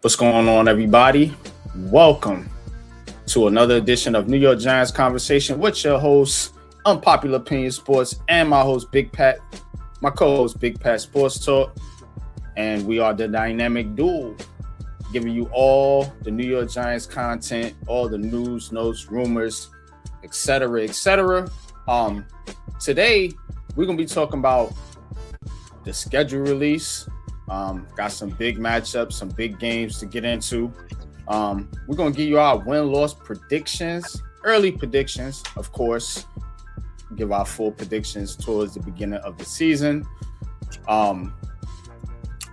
What's going on, everybody? Welcome to another edition of New York Giants Conversation with your host, Unpopular Opinion Sports, and my host, Big Pat, my co-host, Big Pat Sports Talk. And we are the dynamic duo, giving you all the New York Giants content, all the news, notes, rumors, etc., etc. Today, we're going to be talking about the schedule release. Got some big matchups, some big games to get into. We're going to give you our win-loss predictions, early predictions, of course. Give our full predictions towards the beginning of the season. We're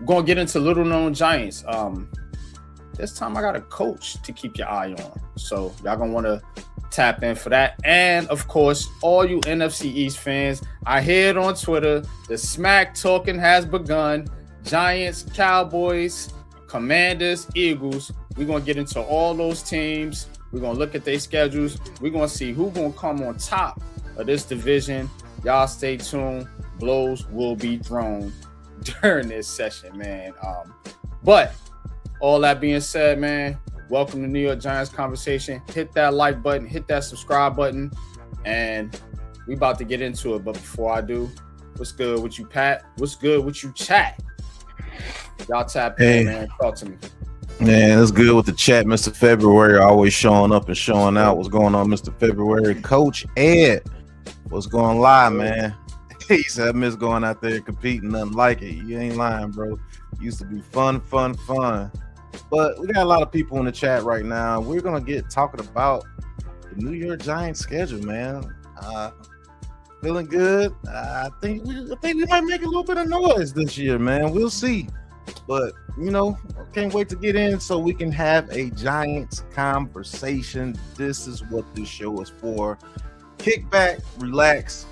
going to get into Lil Known Giants. This time I got a coach to keep your eye on. So y'all going to want to tap in for that. And, of course, all you NFC East fans, I hear it on Twitter. The smack talking has begun. Giants, Cowboys, Commanders, Eagles. We're going to get into all those teams. We're going to look at their schedules. We're going to see who's going to come on top of this division. Y'all stay tuned. Blows will be thrown during this session, man. But all that being said, man, welcome to New York Giants Conversation. Hit that like button. Hit that subscribe button. And we about to get into it. But before I do, what's good with you, Pat? What's good with you, chat? Y'all tap in, man. Talk to me. Man, it's good with the chat. Mr. February always showing up and showing out. What's going on, Mr. February? Coach Ed, what's going live, man? He said, I miss going out there competing. Nothing like it. You ain't lying, bro. Used to be fun. But we got a lot of people in the chat right now. We're going to get talking about the New York Giants schedule, man. Feeling good. I think we might make a little bit of noise this year, man. We'll see. But, can't wait to get in so we can have a Giants conversation. This is what this show is for. Kick back, relax.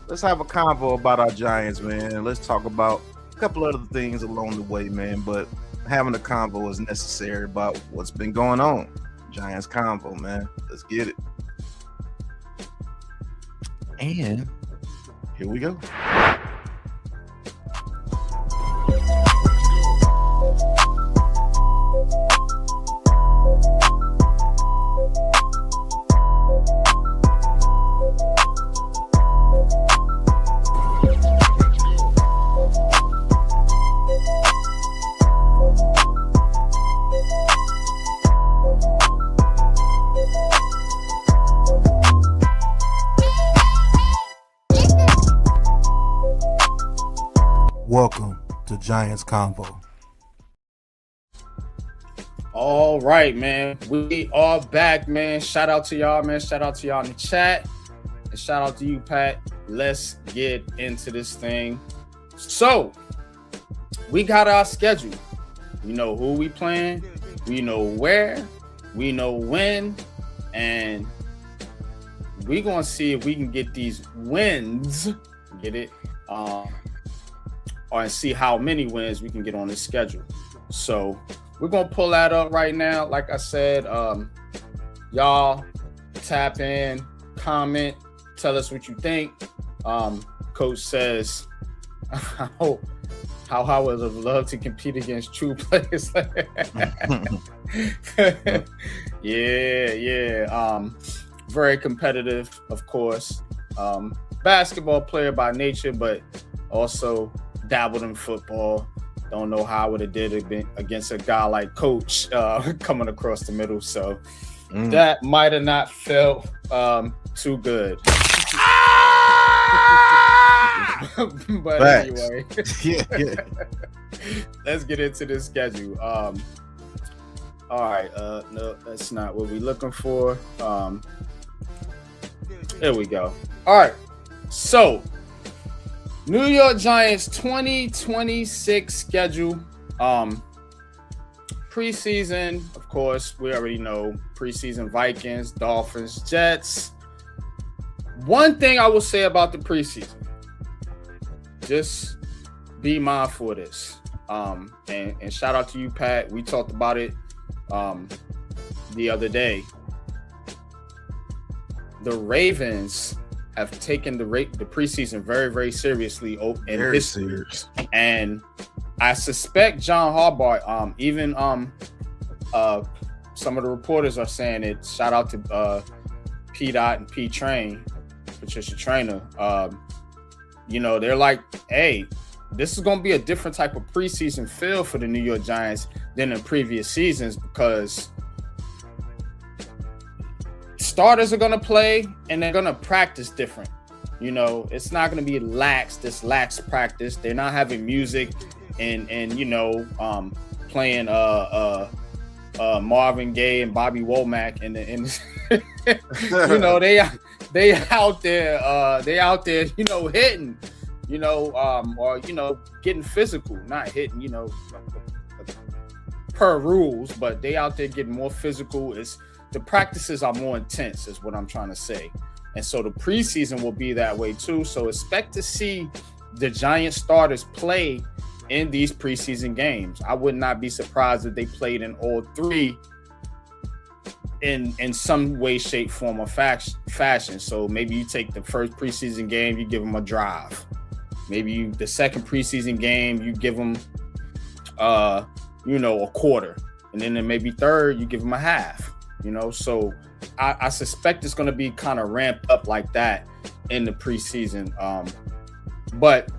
Let's have a convo about our Giants, man. Let's talk about a couple other things along the way, man. But having a convo is necessary about what's been going on. Giants convo, man. Let's get it. And here we go. Welcome to Giants Convo. All right, man. We are back, man. Shout out to y'all, man. Shout out to y'all in the chat. And shout out to you, Pat. Let's get into this thing. So, we got our schedule. We know who we playing. We know where. We know when. And we're going to see if we can get these wins. Get it? And see how many wins we can get on this schedule. So we're going to pull that up right now. Like I said, y'all tap in, comment, tell us what you think. Coach says, how I would have loved to compete against true players. Yeah. Very competitive, of course. Basketball player by nature, but also dabbled in football. Don't know how I would have did it against a guy like Coach coming across the middle. So that might have not felt too good. But anyway, yeah. Let's get into the schedule. All right. No, that's not what we're looking for. There we go. All right. So, New York Giants 2026 schedule. Preseason, of course, we already know. Preseason Vikings, Dolphins, Jets. One thing I will say about the preseason, just be mindful of this. And shout out to you, Pat. We talked about it the other day. The Ravens have taken the preseason very, very seriously. Serious. And I suspect John Harbaugh, even some of the reporters are saying it. Shout out to P. Dot and P. Train, Patricia Trainer. They're like, hey, this is going to be a different type of preseason feel for the New York Giants than in previous seasons because starters are going to play and they're going to practice different. It's not going to be lax practice. They're not having music and playing Marvin Gaye and Bobby Womack and they out there hitting, or getting physical, not hitting, per rules, but they out there getting more physical. The practices are more intense is what I'm trying to say. And so the preseason will be that way too. So expect to see the Giants starters play in these preseason games. I would not be surprised if they played in all three in some way, shape, form, or fashion. So maybe you take the first preseason game, you give them a drive. Maybe the second preseason game, you give them, a quarter. And then maybe third, you give them a half. So I suspect it's going to be kind of ramped up like that in the preseason. But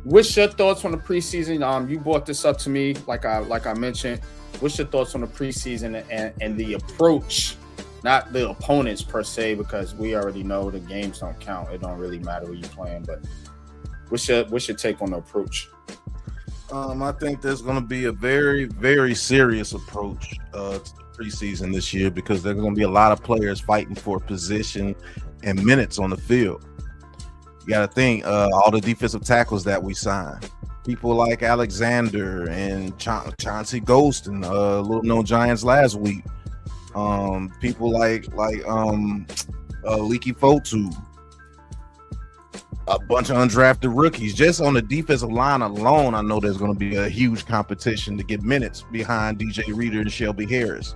what's your thoughts on the preseason? You brought this up to me, like I mentioned. What's your thoughts on the preseason and the approach, not the opponents per se, because we already know the games don't count. It don't really matter who you're playing. But what's your take on the approach? I think there's going to be a very, very serious approach to preseason this year because there's going to be a lot of players fighting for position and minutes on the field. You got to think all the defensive tackles that we signed, people like Alexander and Chauncey Ghost and Lil Known Giants last week. People like Leaky Fotu, a bunch of undrafted rookies. Just on the defensive line alone, I know there's going to be a huge competition to get minutes behind DJ Reader and Shelby Harris.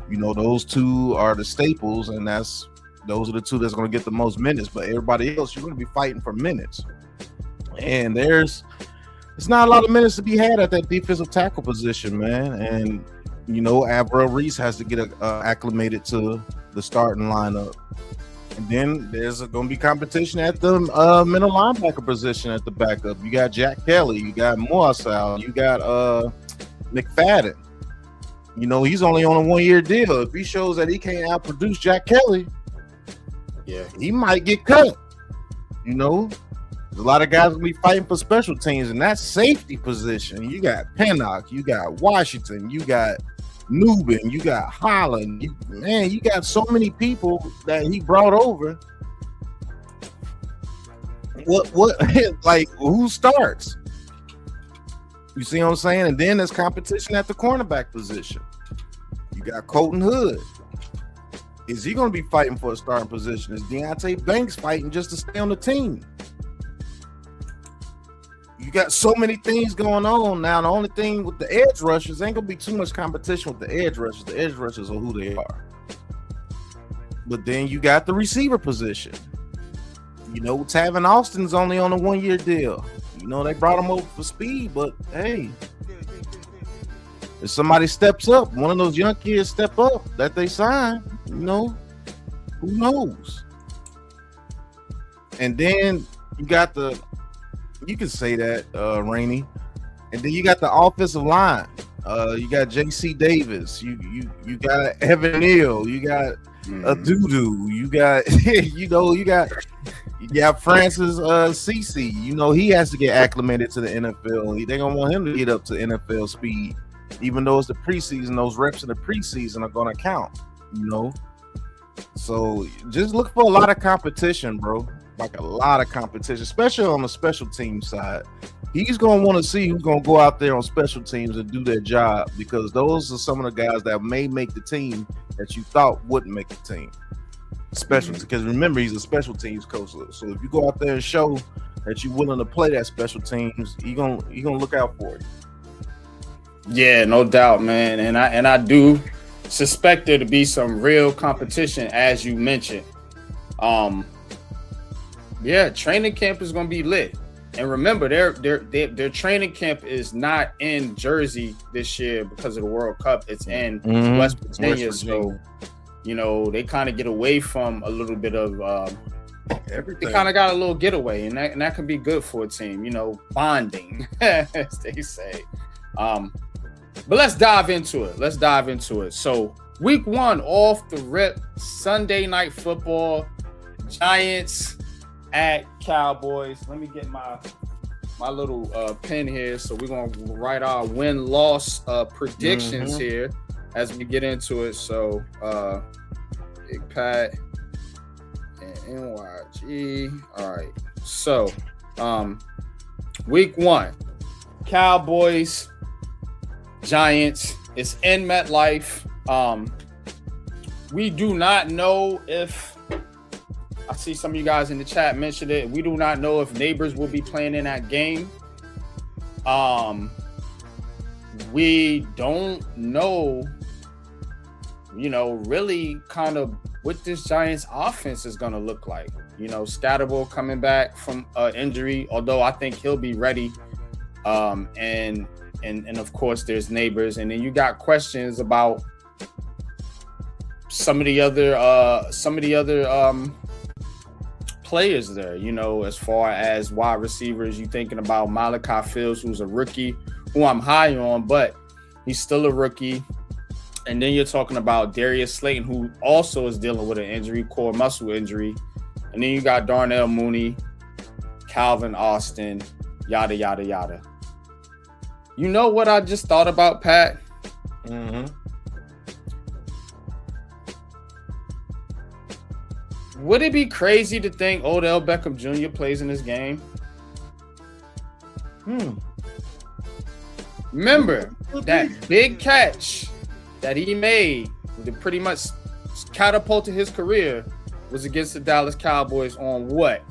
Those two are the staples, and those are the two that's going to get the most minutes. But everybody else, you're going to be fighting for minutes. And it's not a lot of minutes to be had at that defensive tackle position, man. And, Avril Reese has to get acclimated to the starting lineup. And then there's going to be competition at the middle linebacker position at the backup. You got Jack Kelly, you got Morsal, you got McFadden. He's only on a 1-year deal. If he shows that he can't outproduce Jack Kelly, yeah, he might get cut. There's a lot of guys going to be fighting for special teams in that safety position. You got Pennock, you got Washington, you got Newbin, you got Holland. You got so many people that he brought over. What like who starts? You see what I'm saying? And then there's competition at the cornerback position. You got Colton Hood. Is he going to be fighting for a starting position? Is Deontay Banks fighting just to stay on the team? You got so many things going on now. The only thing with the edge rushers ain't gonna be too much competition with the edge rushers. The edge rushers are who they are. But then you got the receiver position. Tavon Austin's only on a 1-year deal. They brought him over for speed, but hey, if somebody steps up, one of those young kids step up that they sign, who knows? And then you got you can say that, Rainey. And then you got the offensive line. You got J.C. Davis. You got Evan Neal. You got a Doodoo. You got you got Francis CC. He has to get acclimated to the NFL. They're gonna want him to get up to NFL speed, even though it's the preseason. Those reps in the preseason are gonna count. So just look for a lot of competition, bro. Like a lot of competition, especially on the special team side. He's going to want to see who's going to go out there on special teams and do their job, because those are some of the guys that may make the team that you thought wouldn't make the team. Because remember, he's a special teams coach. So if you go out there and show that you're willing to play that special teams, he gonna look out for it. Yeah, no doubt, man. And I do suspect there to be some real competition, as you mentioned. Yeah, training camp is going to be lit. And remember, their training camp is not in Jersey this year because of the World Cup. It's in West Virginia. So, they kind of get away from a little bit of everything. They kind of got a little getaway, and that can be good for a team, bonding, as they say. But let's dive into it. So, week 1 off the rip, Sunday night football, Giants at Cowboys. Let me get my little pen here. So we're gonna write our win-loss predictions here as we get into it. So Big Pat and NYG. All right. So week 1, Cowboys, Giants. It's in MetLife. We do not know if I see some of you guys in the chat mentioned it. We do not know if Neighbors will be playing in that game. We don't know, really kind of what this Giants offense is going to look like. Scatterable coming back from injury, although I think he'll be ready. And of course there's Neighbors. And then you got questions about some of the other players there, as far as wide receivers. You thinking about Malachi Fields, who's a rookie, who I'm high on, but he's still a rookie. And then you're talking about Darius Slayton, who also is dealing with an injury, core muscle injury. And then you got Darnell Mooney, Calvin Austin, yada, yada, yada. You know what I just thought about, Pat? Would it be crazy to think Odell Beckham Jr. plays in this game? Remember that big catch that he made that pretty much catapulted his career was against the Dallas Cowboys on what?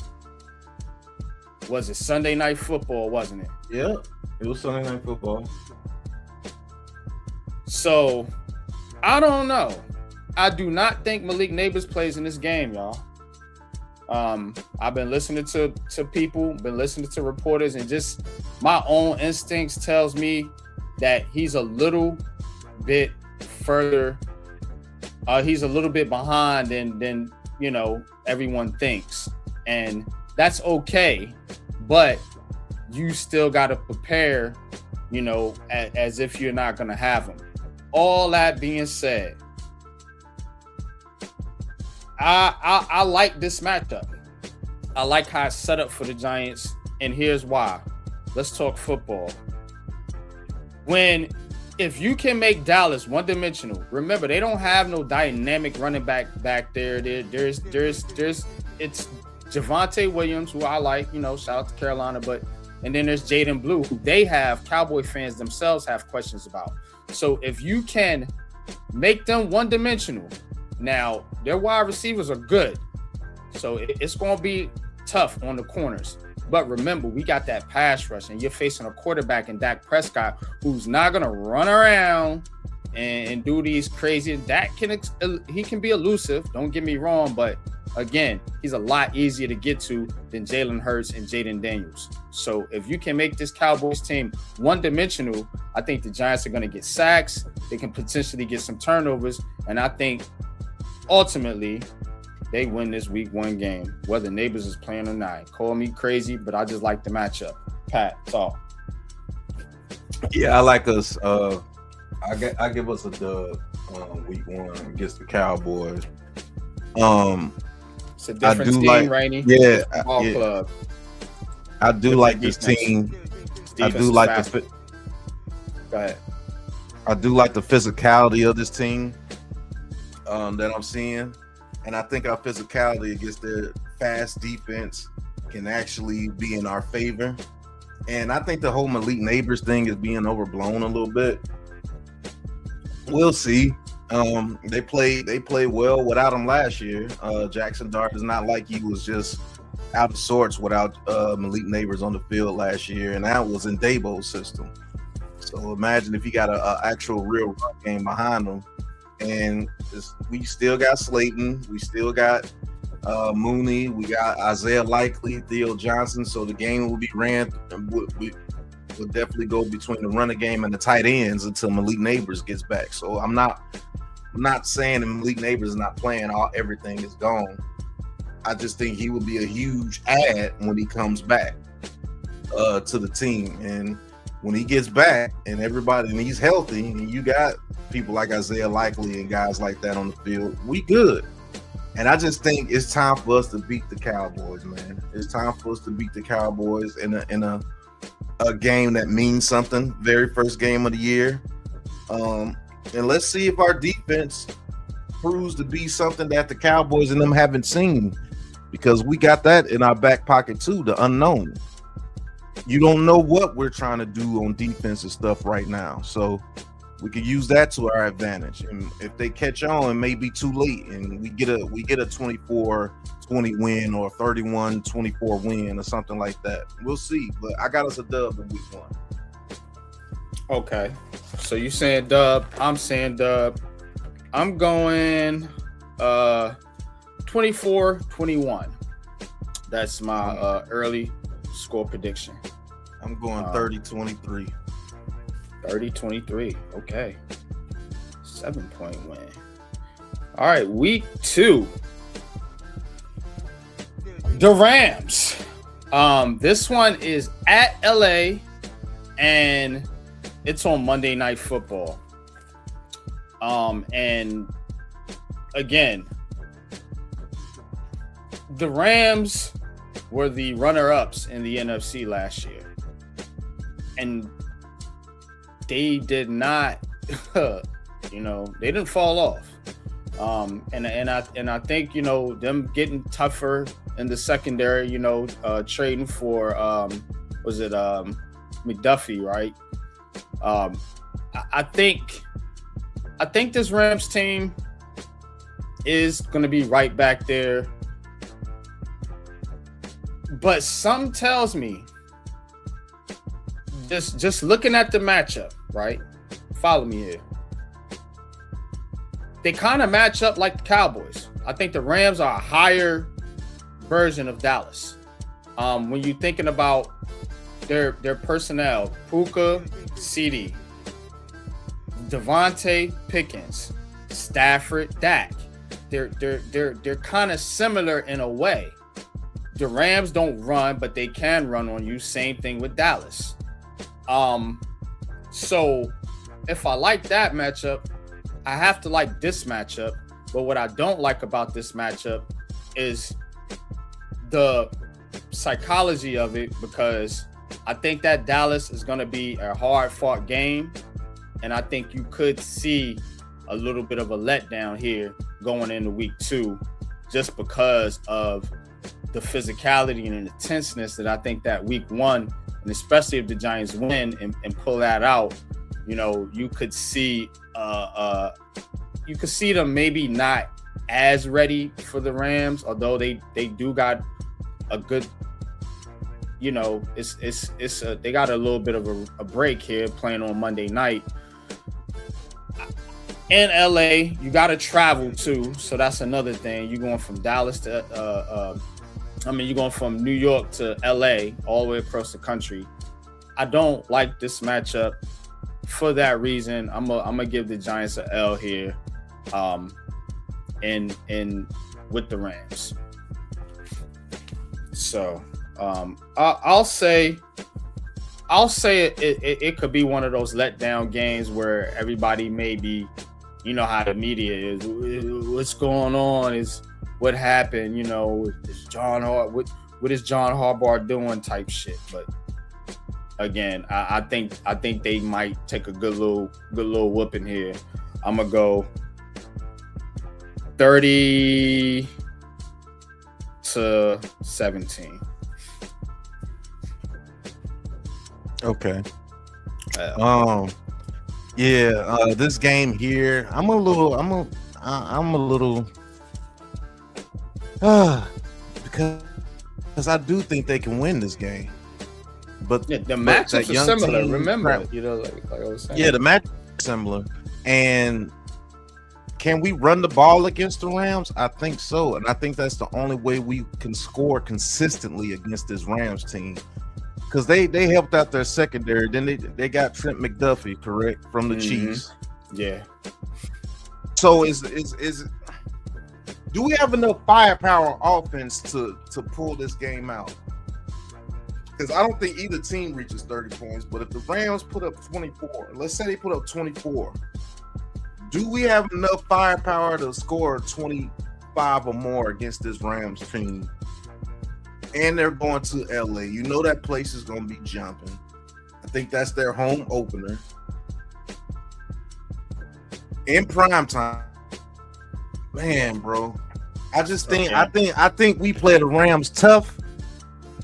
Was it Sunday Night Football, wasn't it? Yeah, it was Sunday Night Football. So, I don't know. I do not think Malik Neighbors plays in this game, y'all. I've been listening to people, been listening to reporters, and just my own instincts tells me that he's a little bit further. He's a little bit behind than everyone thinks, and that's okay. But you still got to prepare, as if you're not going to have him. All that being said, I like this matchup. I like how it's set up for the Giants, and here's why. Let's talk football. If you can make Dallas one-dimensional, remember they don't have no dynamic running back there. There's it's Javonte Williams, who I like, shout out to Carolina, and then there's Jaden Blue, who Cowboy fans themselves have questions about. So if you can make them one-dimensional, now their wide receivers are good, so it's going to be tough on the corners. But remember, we got that pass rush, and you're facing a quarterback in Dak Prescott who's not going to run around and do these crazy. He can be elusive, don't get me wrong, but again, he's a lot easier to get to than Jalen Hurts and Jaden Daniels. So if you can make this Cowboys team one-dimensional, I think the Giants are going to get sacks. They can potentially get some turnovers, and I think ultimately they win this week 1 game, whether Neighbors is playing or not. Call me crazy, but I just like the matchup. Pat, talk. Yeah, I like us. I give us a dub week 1 against the Cowboys. It's a different team, Rainey. Yeah, club. I do like this team. I do like the. Go ahead. I do like the physicality of this team that I'm seeing. And I think our physicality against their fast defense can actually be in our favor. And I think the whole Malik Neighbors thing is being overblown a little bit. We'll see. They played well without him last year. Jackson Dart is not like he was just out of sorts without Malik Neighbors on the field last year, and that was in Dabo's system. So imagine if he got an actual real run game behind him. And we still got Slayton. We still got Mooney. We got Isaiah Likely, Theo Johnson. So the game will be ran. Will definitely go between the running game and the tight ends until Malik Neighbors gets back. So I'm not saying that Malik Neighbors is not playing. Everything is gone. I just think he will be a huge add when he comes back to the team. And when he gets back and he's healthy, and you got people like Isaiah Likely and guys like that on the field, we good. And I just think it's time for us to beat the Cowboys, man. It's time for us to beat the Cowboys in a game that means something. Very first game of the year. And let's see if our defense proves to be something that the Cowboys and them haven't seen, because we got that in our back pocket too, the unknown. You don't know what we're trying to do on defense and stuff right now. So we could use that to our advantage. And if they catch on, it may be too late and we get a 24-20 win or 31-24 win or something like that. We'll see. But I got us a dub in week 1. Okay. So you saying dub, I'm saying dub. I'm going 24-21. That's my early score prediction. I'm going 30-23. 30-23. Okay. 7-point win. All right, week 2. The Rams. This one is at LA and it's on Monday Night Football. And again, the Rams were the runner-ups in the NFC last year. And they did not, they didn't fall off. And I think, them getting tougher in the secondary, trading for, McDuffie, right? I think this Rams team is going to be right back there. But something tells me, just looking at the matchup, right? Follow me here. They kind of match up like the Cowboys. I think the Rams are a higher version of Dallas. When you're thinking about their personnel, Puka, CD, Devontae, Pickens, Stafford, Dak, they're kind of similar in a way. The Rams don't run, but they can run on you. Same thing with Dallas. So if I like that matchup, I have to like this matchup. But what I don't like about this matchup is the psychology of it, because I think that Dallas is going to be a hard-fought game, and I think you could see a little bit of a letdown here going into week 2, just because of the physicality and the tenseness that I think that week 1, and especially if the Giants win and pull that out, you could see them maybe not as ready for the Rams, although they do got a good, they got a little bit of a break here playing on Monday night. In LA, you got to travel too, so that's another thing. You're going from Dallas to you're going from New York to LA, all the way across the country. I don't like this matchup. For that reason, I'm gonna give the Giants an L here, in with the Rams. So I'll say it could be one of those letdown games where everybody maybe, how the media is. What's going on? Is what happened? Is John what is John Harbaugh doing? Type shit. But again, I think they might take a good little whooping here. I'm gonna go 30-17. Okay. This game here, I'm a little because I do think they can win this game. But the matchups are similar. Remember, like I was saying. Yeah, the matchups are similar, and can we run the ball against the Rams? I think so, and I think that's the only way we can score consistently against this Rams team. Because they helped out their secondary. Then they got Trent McDuffie, correct, from the Chiefs. Yeah. So do we have enough firepower offense to pull this game out? Because I don't think either team reaches 30 points. But if the Rams put up 24, let's say they put up 24, do we have enough firepower to score 25 or more against this Rams team? And they're going to LA. You know that place is going to be jumping. I think that's their home opener. In prime time. Man, bro. I think we play the Rams tough.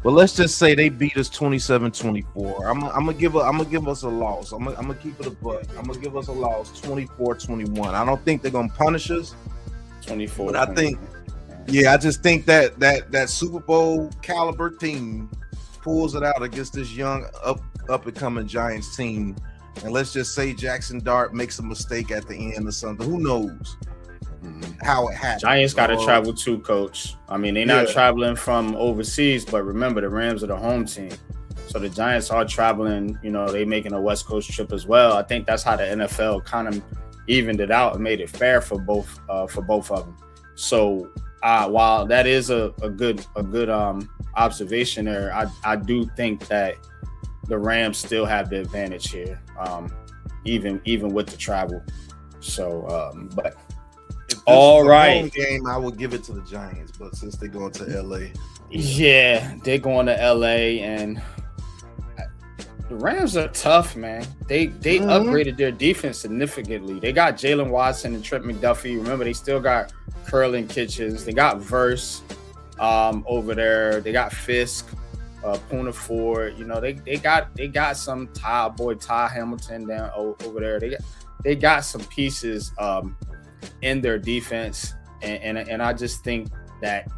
But let's just say they beat us 27-24. I'm gonna give us a loss. I'm gonna keep it a buck. I'm gonna give us a loss 24-21. I don't think they're gonna punish us. 24. But I think, I just think that Super Bowl caliber team pulls it out against this young up and coming Giants team. And let's just say Jackson Dart makes a mistake at the end or something. Who knows how it happened? Giants got to travel too, Coach. I mean, they're not traveling from overseas, but remember, the Rams are the home team. So the Giants are traveling, they making a West Coast trip as well. I think that's how the NFL kind of evened it out and made it fair for both of them. So while that is a good observation there, I do think that the Rams still have the advantage here, even with the travel. So, but all right, game I would give it to the Giants, but since they're going to LA, they're going to LA, and the Rams are tough, man. They upgraded their defense significantly. They got Jalen Watson and Trent McDuffie. Remember, they still got Curlin Kitchens. They got Verse over there. They got Fisk. Puna Ford, they got some Ty Hamilton down over there. They got some pieces in their defense, and I just think that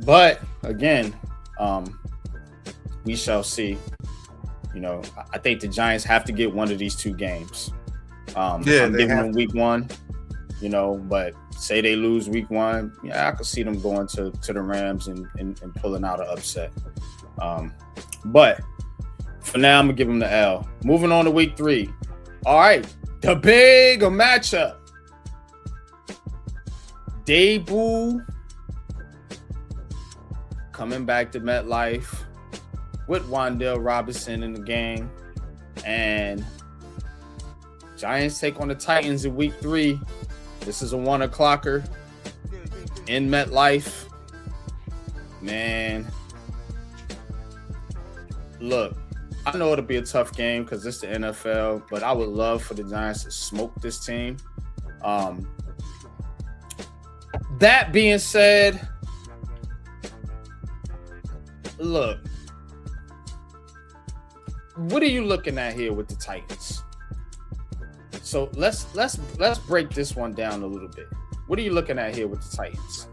But again, we shall see. I think the Giants have to get one of these two games. I'm giving them week one. But say they lose week one, I could see them going to the Rams and pulling out an upset. But for now, I'm going to give them the L. Moving on to week 3. All right, the big matchup. Debut coming back to MetLife with Wan'Dale Robinson in the game. And Giants take on the Titans in week 3. This is a 1 o'clocker in MetLife. Man, look, I know it'll be a tough game because it's the NFL, but I would love for the Giants to smoke this team. That being said, look, what are you looking at here with the Titans? So let's break this one down a little bit. What are you looking at here with the Titans?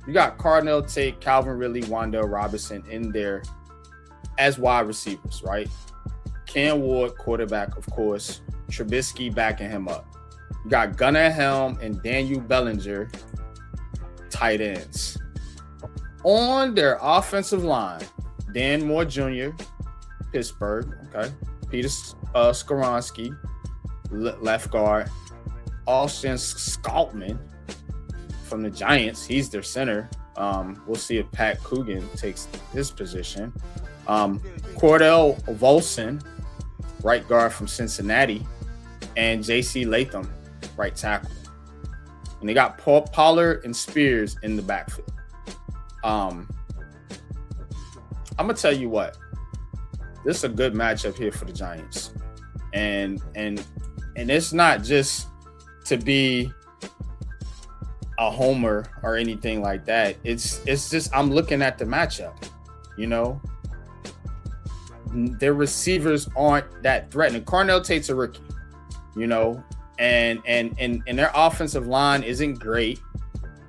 You got Cardinal Tate, Calvin Ridley, Wan'Dale Robinson in there as wide receivers, right? Cam Ward, quarterback, of course. Trubisky backing him up. You got Gunnar Helm and Daniel Bellinger, tight ends. On their offensive line, Dan Moore Jr., Pittsburgh, okay. Peter Skoronski, left guard. Austin Skaltman from the Giants, he's their center. We'll see if Pat Coogan takes his position. Cordell Volson, right guard from Cincinnati, and J.C. Latham, right tackle. And they got Pollard and Spears in the backfield. I'm gonna tell you what, this is a good matchup here for the Giants, and it's not just to be a homer or anything like that. It's just I'm looking at the matchup. Their receivers aren't that threatening. Carnell Tate's a rookie, and their offensive line isn't great.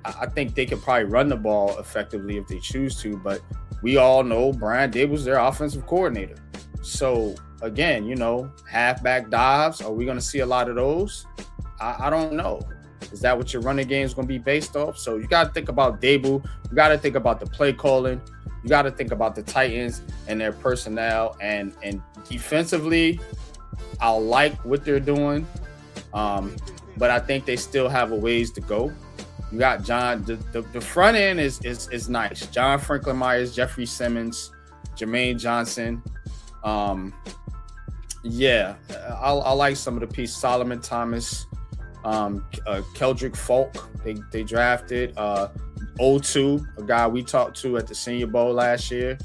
I think they could probably run the ball effectively if they choose to, but we all know Brian Daboll's their offensive coordinator. So again, halfback dives. Are we going to see a lot of those? I don't know. Is that what your running game is going to be based off? So you got to think about Dable. You got to think about the play calling. You got to think about the Titans and their personnel. And defensively, I like what they're doing. But I think they still have a ways to go. You got John. The front end is nice. John Franklin Myers, Jeffrey Simmons, Jermaine Johnson. I like some of the pieces. Solomon Thomas, Keldrick Falk. They drafted O2, a guy we talked to at the Senior Bowl last year.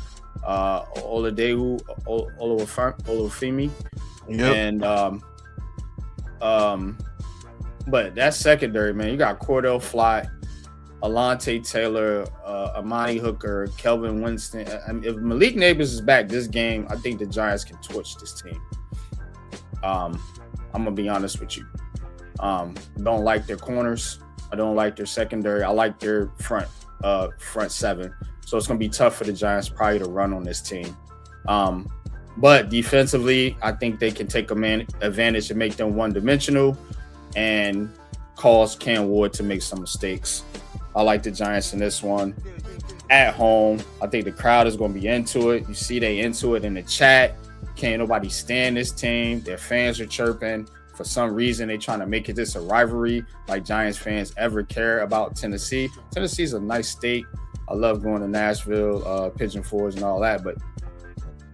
Oladeju Olufemi. Yep. And but that's secondary, man. You got Cordell Flott, Alontae Taylor, Amani Hooker, Kelvin Winston. If Malik Neighbors is back this game, I think the Giants can torch this team. I'm gonna be honest with you. Don't like their corners. I don't like their secondary. I like their front seven. So it's gonna be tough for the Giants probably to run on this team. But defensively, I think they can take advantage and make them one-dimensional and cause Cam Ward to make some mistakes. I like the Giants in this one. At home, I think the crowd is going to be into it. You see they into it in the chat. Can't nobody stand this team. Their fans are chirping. For some reason, they trying to make it this a rivalry like Giants fans ever care about Tennessee. Tennessee's a nice state. I love going to Nashville, Pigeon Forge and all that. But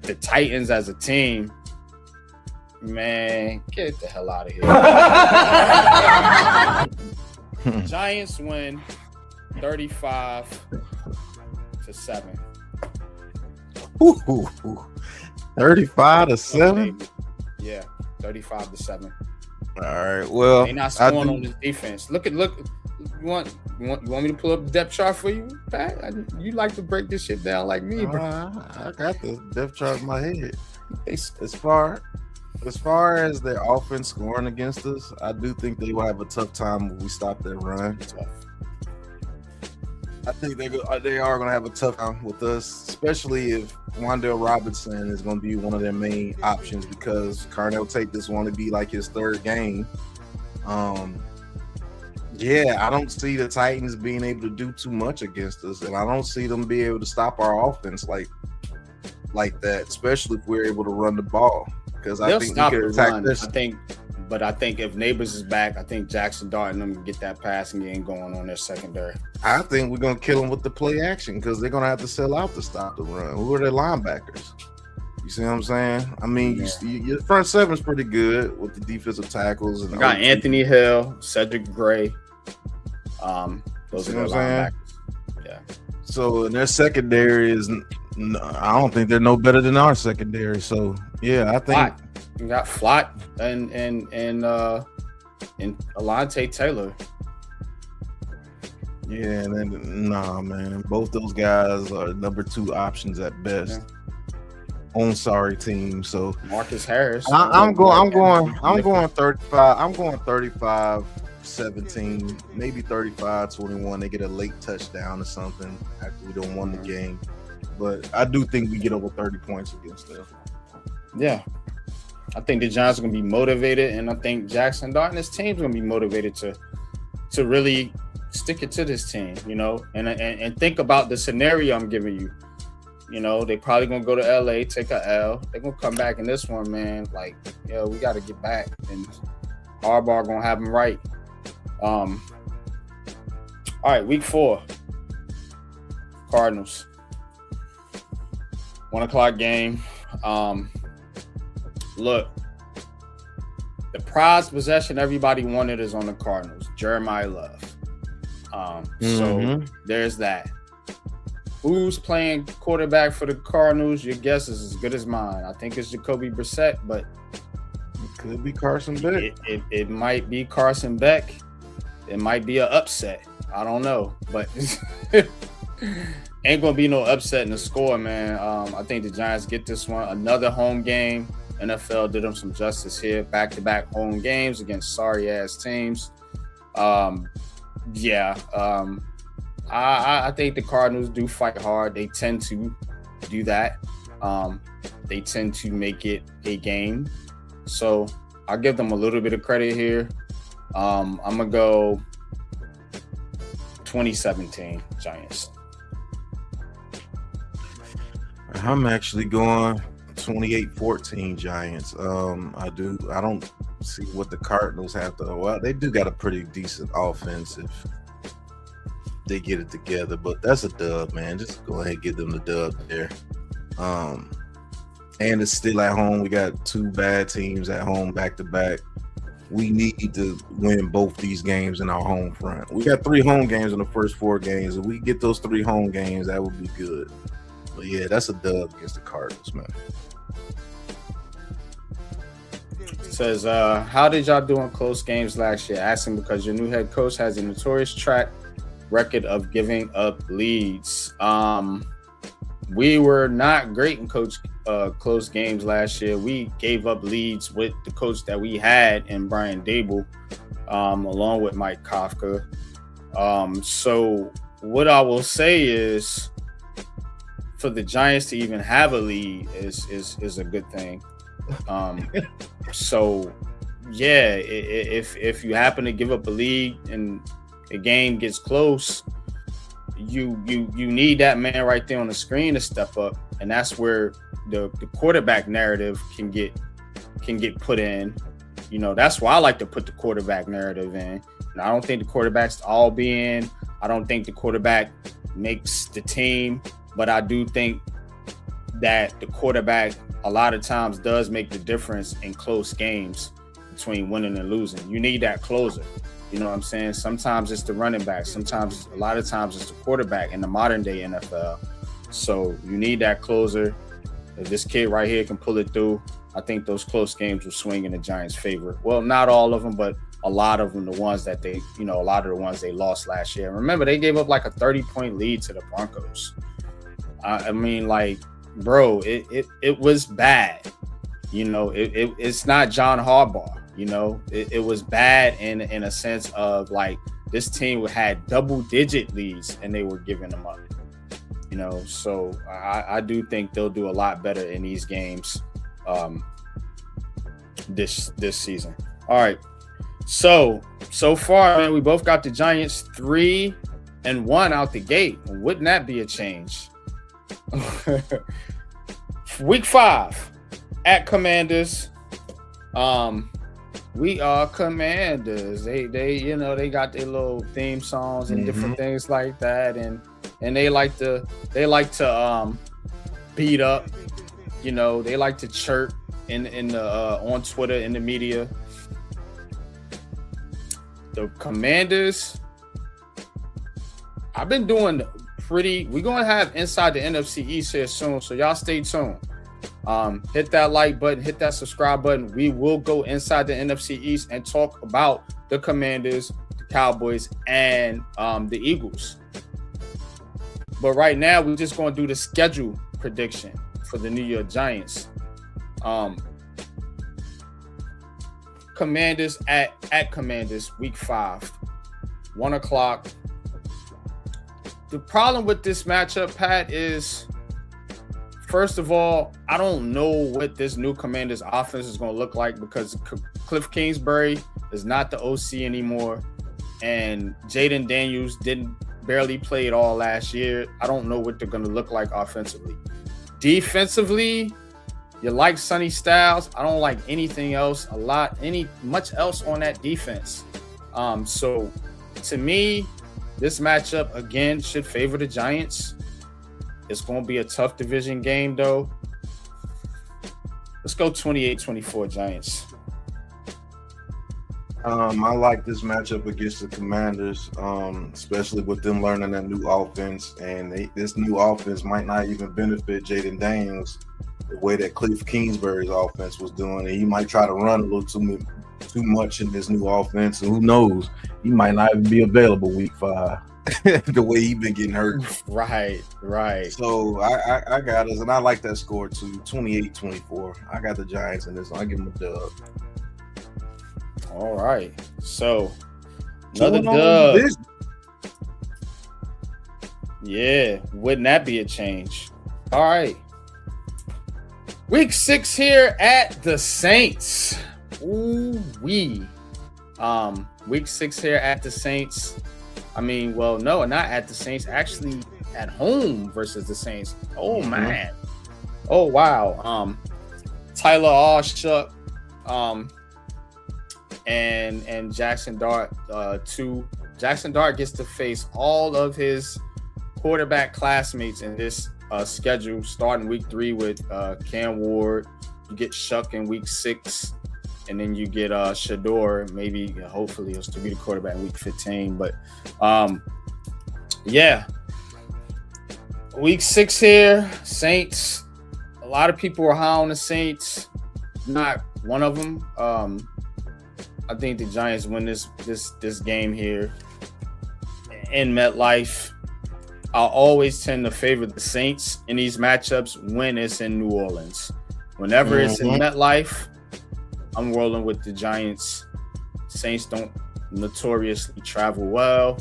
the Titans as a team, man, get the hell out of here. Giants win 35-7. Ooh. 35-7? Yeah, 35-7. All right. Well, they not scoring on this defense. Look. You want me to pull up the depth chart for you, Pat? You like to break this shit down like me, bro. I got the depth chart in my head. As far as their offense scoring against us, I do think they will have a tough time when we stop their run. I think they are going to have a tough time with us, especially if Wan'Dale Robinson is going to be one of their main options because Carnell Tate this want to be like his third game. I don't see the Titans being able to do too much against us, and I don't see them being able to stop our offense like that, especially if we're able to run the ball. Because I think we could attack this. I think if Neighbors is back, I think Jackson Dart and them can get that passing game going on their secondary. I think we're gonna kill them with the play action because they're gonna have to sell out to stop the run. Who are their linebackers? You see what I'm saying? I mean, your front seven is pretty good with the defensive tackles. And you got Anthony Hill, Cedric Gray. Those are their linebackers. Yeah. So in their secondary is, I don't think they're no better than our secondary. So yeah, I think you got Flott and Alontae Taylor. Yeah, and then man, both those guys are number 2 options at best on sorry team. So Marcus Harris. I'm going 35. I'm going 35-17, maybe 35-21. They get a late touchdown or something after we don't won the game. But I do think we get over 30 points against them. Yeah. I think the Giants are going to be motivated, and I think Jackson Dart and his team is going to be motivated to really stick it to this team, and think about the scenario I'm giving you. They probably going to go to LA, take a L. They're going to come back in this one, man. Like, we got to get back, and Harbaugh going to have them right. All right, week 4. Cardinals. 1:00 game. Look, the prized possession everybody wanted is on the Cardinals. Jeremiah Love. So there's that. Who's playing quarterback for the Cardinals? Your guess is as good as mine. I think it's Jacoby Brissett, but it could be Carson Beck. It might be Carson Beck. It might be an upset. I don't know, but ain't gonna be no upset in the score, man. I think the Giants get this one. Another home game. NFL did them some justice here. Back-to-back home games against sorry-ass teams. I think the Cardinals do fight hard. They tend to do that. they tend to make it a game. So I'll give them a little bit of credit here. I'm gonna go 2017 Giants. I'm actually going 28-14 Giants. I don't see what the Cardinals have to. Well, they do got a pretty decent offense if they get it together, but that's a dub, man. Just go ahead and give them the dub there. And it's still at home. We got two bad teams at home back to back. We need to win both these games in our home front. We got 3 home games in the first 4 games. If we get those 3 home games, that would be good. But yeah, that's a dub against the Cardinals, man. Says, how did y'all do in close games last year? Asking because your new head coach has a notorious track record of giving up leads. We were not great in close games last year. We gave up leads with the coach that we had in Brian Dable, along with Mike Kafka. So what I will say is, for the Giants to even have a lead is a good thing. So yeah, if you happen to give up a lead and the game gets close, you need that man right there on the screen to step up, and that's where the quarterback narrative can get put in. You know, that's why I like to put the quarterback narrative in. And I don't think the quarterback's all be in. I don't think the quarterback makes the team, but I do think that the quarterback a lot of times does make the difference in close games between winning and losing. You need that closer. You know what I'm saying? Sometimes it's the running back. A lot of times it's the quarterback in the modern day NFL. So you need that closer. If this kid right here can pull it through, I think those close games will swing in the Giants' favor. Well, not all of them, but a lot of them, a lot of the ones they lost last year. Remember, they gave up like a 30-point lead to the Broncos. I mean, like, bro, it was bad. You know, it's not John Harbaugh. You know, it was bad in a sense of like this team had double-digit leads and they were giving them up. You know, so I do think they'll do a lot better in these games this season. All right, so far, man, we both got the Giants 3-1 out the gate. Wouldn't that be a change? Week 5 at Commanders. We are Commanders. They got their little theme songs and different things like that, and they like to beat up. You know, they like to chirp in the on Twitter, in the media. The Commanders, I've been doing we're gonna have Inside the NFC East here soon, so y'all stay tuned. Hit that like button, hit that subscribe button. We will go inside the NFC East and talk about the Commanders, the Cowboys, and the Eagles. But right now, we're just going to do the schedule prediction for the New York Giants. Commanders at Commanders, week 5, 1 o'clock. The problem with this matchup, Pat, is, first of all, I don't know what this new Commanders offense is going to look like because Cliff Kingsbury is not the OC anymore, and Jaden Daniels barely play at all last year. I don't know what they're going to look like offensively. Defensively, you like Sonny Styles. I don't like anything else, much else on that defense. So to me, this matchup again should favor the Giants. It's going to be a tough division game, though. Let's go 28-24 Giants. I like this matchup against the Commanders, especially with them learning that new offense. And this new offense might not even benefit Jaden Daniels the way that Cliff Kingsbury's offense was doing. And he might try to run a little too much in this new offense. And who knows? He might not even be available week 5. The way he been getting hurt. Right. So I got us, and I like that score too, 28-24. I got the Giants in this one. I give them a dub. All right. So another dub. Yeah, wouldn't that be a change? All right. Week 6 here at the Saints. Ooh-wee. Week 6 here at the Saints. I mean, well, no, not at the Saints. Actually, at home versus the Saints. Oh, man. Oh, wow. Tyler Allshuck and Jackson Dart, too. Jackson Dart gets to face all of his quarterback classmates in this schedule, starting week 3 with Cam Ward. You get Shuck in week 6, and then you get Shador. Maybe, hopefully, he'll still be the quarterback in week 15. But yeah, week 6 here, Saints. A lot of people are high on the Saints. Not one of them. I think the Giants win this game here in MetLife. I'll always tend to favor the Saints in these matchups when it's in New Orleans. Whenever it's in MetLife, I'm rolling with the Giants. Saints don't notoriously travel well.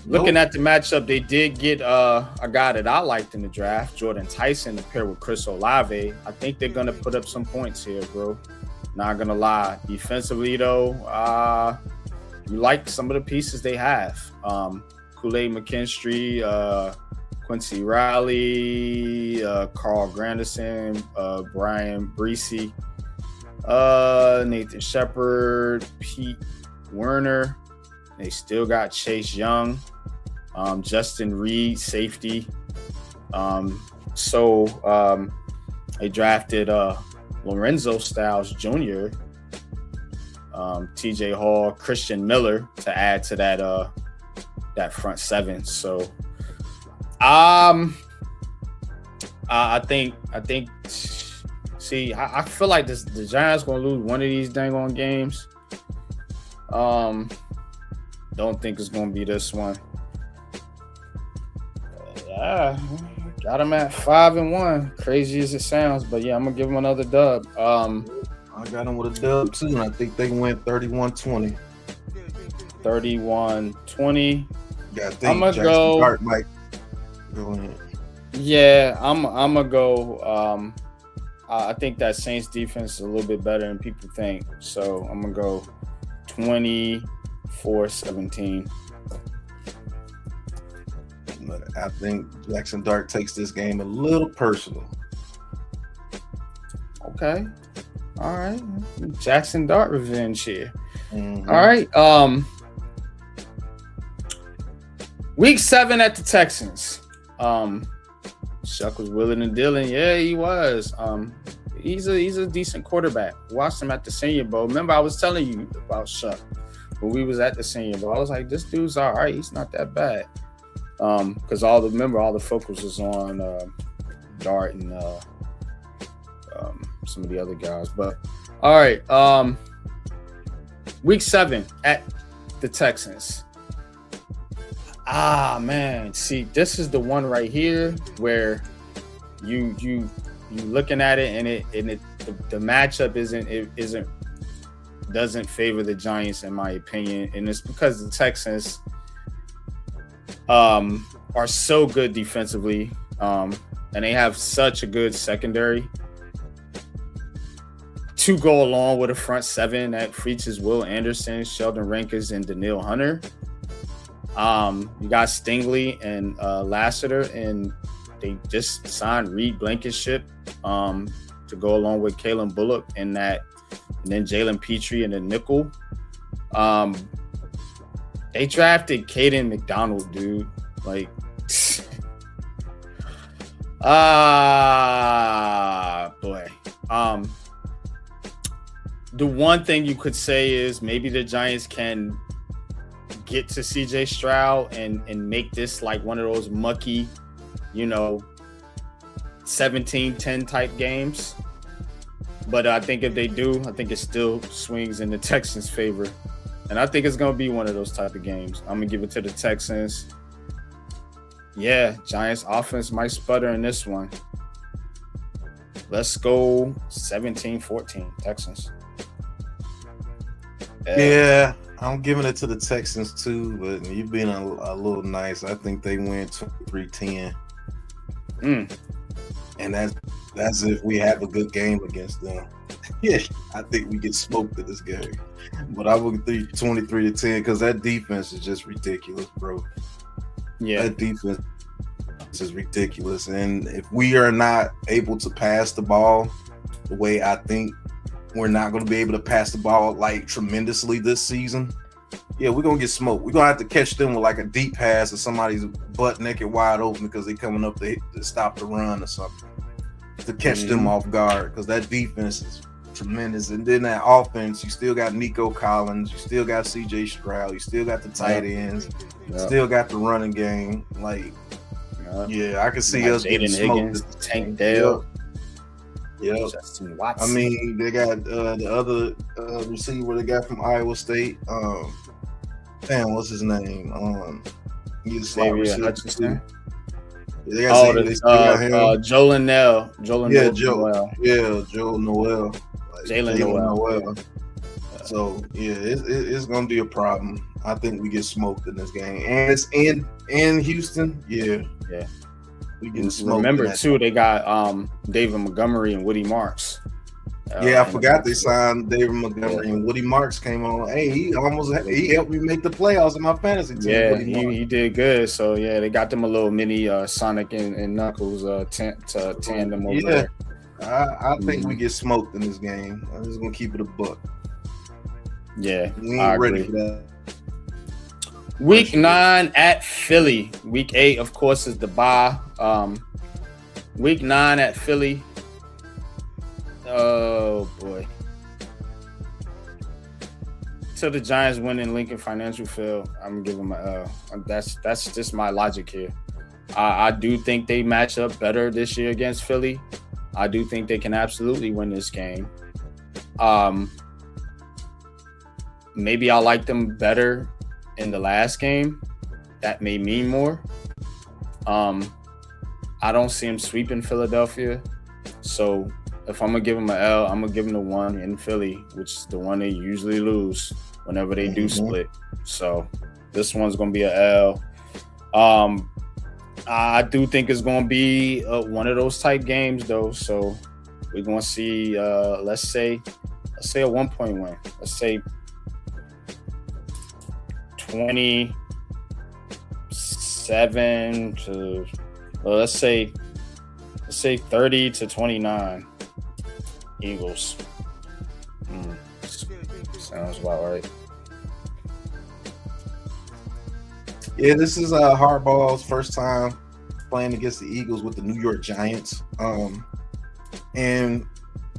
Looking at the matchup, they did get a guy that I liked in the draft, Jordan Tyson, to pair with Chris Olave. I think they're going to put up some points here, bro. Not going to lie. Defensively, though, you like some of the pieces they have. Kool-Aid McKinstry, Quincy Riley, Carl Granderson, Brian Breesy, Nathan Shepard, Pete Werner. They still got Chase Young, Justin Reed, safety. They drafted Lorenzo Styles Jr., TJ Hall, Christian Miller to add to that front seven. So I think I feel like the Giants gonna lose one of these dang on games. Don't think it's gonna be this one. Got them at 5-1. Crazy as it sounds, but yeah, I'm gonna give them another dub. I got them with a dub too, and I think they went 31-20. 31-20. Yeah, I think I'm gonna Jackson go. Dart might go in. Yeah, I'm gonna go. I think that Saints defense is a little bit better than people think, so I'm gonna go 24-17. But I think Jackson Dart takes this game a little personal. Okay. All right. Jackson Dart revenge here. Mm-hmm. All right. Week 7 at the Texans. Shuck was willing and dealing. Yeah, he was. He's a decent quarterback. Watched him at the Senior Bowl. Remember, I was telling you about Shuck when we was at the Senior Bowl. I was like, this dude's all right. He's not that bad. Because all the focus was on Dart and some of the other guys. But all right, week 7 at the Texans. Man, see, this is the one right here where you looking at it and the matchup doesn't favor the Giants in my opinion, and it's because the Texans are so good defensively, and they have such a good secondary to go along with a front seven that features Will Anderson, Sheldon Rankins, and Daniil Hunter. You got Stingley and Lassiter, and they just signed Reed Blankenship to go along with Kalen Bullock and then Jalen Petrie in the nickel. They drafted Caden McDonald, dude. Like, boy. The one thing you could say is maybe the Giants can get to CJ Stroud and make this like one of those mucky, 17-10 type games. But I think if they do, I think it still swings in the Texans' favor. And I think it's going to be one of those type of games. I'm going to give it to the Texans. Yeah, Giants offense might sputter in this one. Let's go 17-14, Texans. Yeah, I'm giving it to the Texans too, but you've been a little nice. I think they win 23-10. And that's That's if we have a good game against them. Yeah, I think we get smoked in this game. But I would think 23-10 because that defense is just ridiculous, bro. Yeah. That defense is ridiculous. And if we are not able to pass the ball the way I think we're not going to be able to pass the ball like tremendously this season, yeah, we're going to get smoked. We're going to have to catch them with like a deep pass or somebody's butt naked wide open because they're coming up to stop the run or something to catch them off guard because that defense is tremendous. And then that offense, you still got Nico Collins, you still got CJ Stroud, you still got the tight ends, still got the running game. Like, yeah, I can see us getting smoked. Tank Dale. Yeah. Justin Watson. I mean, they got the other receiver they got from Iowa State. Damn, what's his name? He's a slot receiver. Hutchinson. They got Joe Noel. Joe Noel. Jalen Noel. So yeah, it's gonna be a problem. I think we get smoked in this game, and it's in Houston. Yeah. We getting smoked. Remember too, they got David Montgomery and Woody Marks. I forgot they signed David Montgomery and Woody Marks came on. Hey, he helped me make the playoffs in my fantasy team. Yeah, he did good. So yeah, they got them a little mini Sonic and Knuckles tandem over there. I think we get smoked in this game. I'm just gonna keep it a buck. Yeah, we ain't ready for that. Week 9 at Philly. Week 8, of course, is the bye. Week 9 at Philly. Oh boy. Till the Giants win in Lincoln Financial Field, I'm gonna give them a that's just my logic here. I do think they match up better this year against Philly. I do think they can absolutely win this game. Maybe I like them better in the last game. That may mean more. I don't see them sweeping Philadelphia. So if I'm going to give them an L, I'm going to give them the one in Philly, which is the one they usually lose whenever they do split. So this one's going to be an L. I do think it's going to be one of those type games, though. So we're going to see, let's say a 1-point win. Let's say 27 to, well, let's say 30 to 29 Eagles. Sounds about right. Yeah, this is Harbaugh's first time playing against the Eagles with the New York Giants. And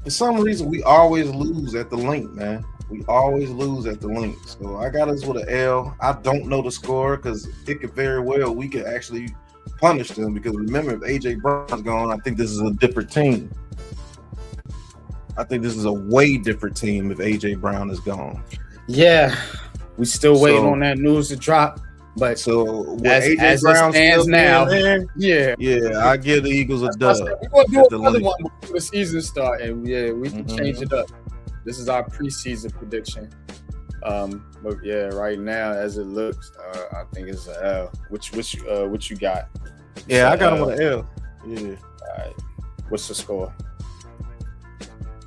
for some reason, we always lose at the link, man. We always lose at the link. So I got us with an L. I don't know the score because it could very well, we could actually punish them because remember, if A.J. Brown's gone, I think this is a different team. I think this is a way different team if A.J. Brown is gone. Yeah, we still waiting on that news to drop. But so as it stands now, I give the Eagles a dub. We're gonna do another one before the season start, and we can change it up. This is our preseason prediction. But yeah, right now as it looks, I think it's an L. What you got? Yeah, I got him with an L. Yeah. All right. What's the score?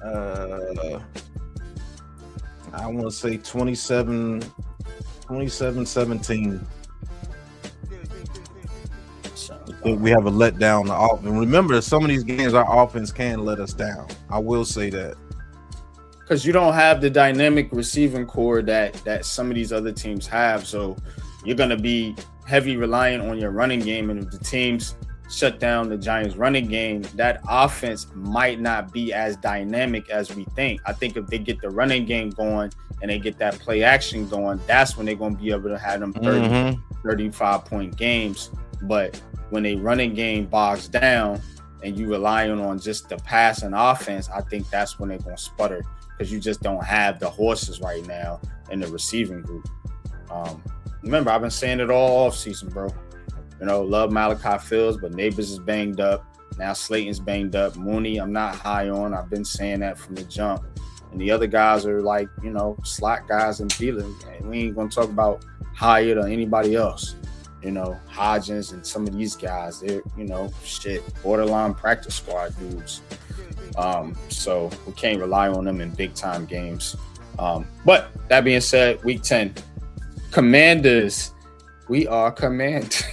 I want to say 27-17. I think we have a letdown on the offense. Remember, some of these games, our offense can let us down. I will say that. Because you don't have the dynamic receiving core that some of these other teams have. So you're going to be heavy reliant on your running game. And if the teams shut down the Giants' running game, that offense might not be as dynamic as we think. I think if they get the running game going and they get that play action going, that's when they're going to be able to have them 30, 35-point games. But when a running game bogs down and you relying on just the pass and offense, I think that's when they're going to sputter because you just don't have the horses right now in the receiving group. Remember, I've been saying it all offseason, bro. You know, love Malachi Fields, but Neighbors is banged up. Now Slayton's banged up. Mooney, I'm not high on. I've been saying that from the jump. And the other guys are like, you know, slot guys and Thielen. We ain't going to talk about Hyatt or anybody else. You know, Hodgins and some of these guys, they're, you know, borderline practice squad dudes. So we can't rely on them in big time games. But that being said, week 10, Commanders, we are Commanders.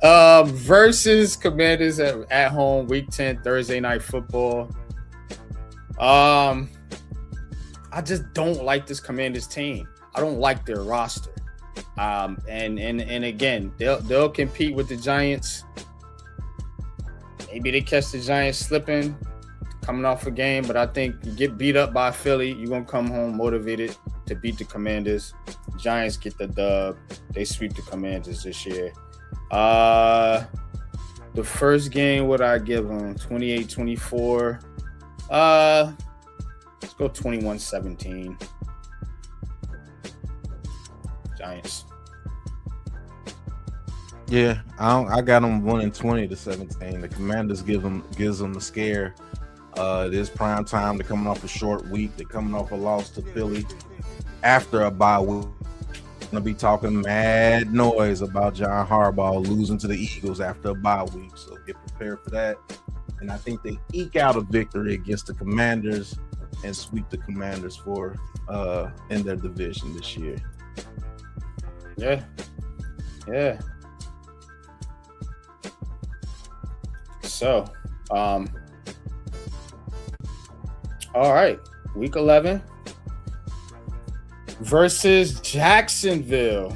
Versus Commanders at home, week 10, Thursday night football. I just don't like this Commanders team. I don't like their roster. And again, they'll compete with the Giants. Maybe they catch the Giants slipping, coming off a game, but I think you get beat up by Philly, you're gonna come home motivated to beat the Commanders. Giants get the dub. They sweep the Commanders this year. The first game, what I give them? 28-24. Let's go 21-17. Giants. Yeah, I got them winning 20-17. The Commanders gives them a scare. It is prime time. They're coming off a short week. They're coming off a loss to Philly after a bye week. We're gonna be talking mad noise about John Harbaugh losing to the Eagles after a bye week. So get prepared for that. And I think they eke out a victory against the Commanders and sweep the Commanders for in their division this year. Yeah. So, all right, week 11 versus Jacksonville.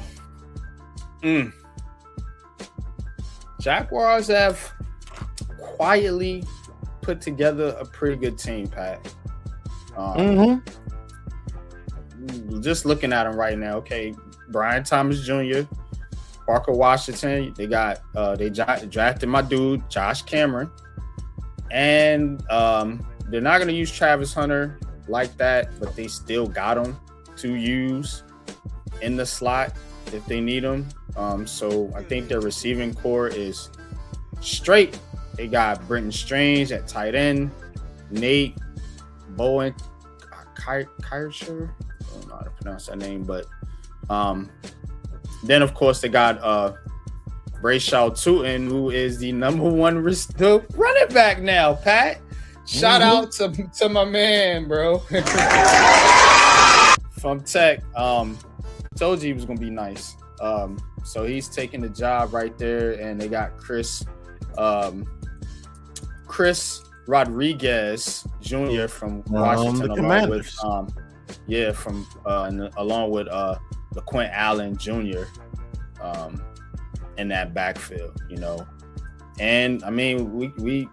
Jaguars have quietly put together a pretty good team, Pat. Just looking at them right now, okay, Brian Thomas Jr., Parker Washington, they got they drafted my dude Josh Cameron, and they're not going to use Travis Hunter like that, but they still got him to use in the slot if they need him. So I think their receiving core is straight. They got Brenton Strange at tight end, Nate Bowen, Kirscher, I don't know how to pronounce that name, but then of course they got Brayshaw Tootin, who is the number one running back now, Pat. Shout out to my man, bro. From Tech. Told you he was gonna be nice. So he's taking the job right there, and they got Chris Rodriguez Jr. from Washington, along with LaQuint Allen Jr. In that backfield, you know. And I mean, we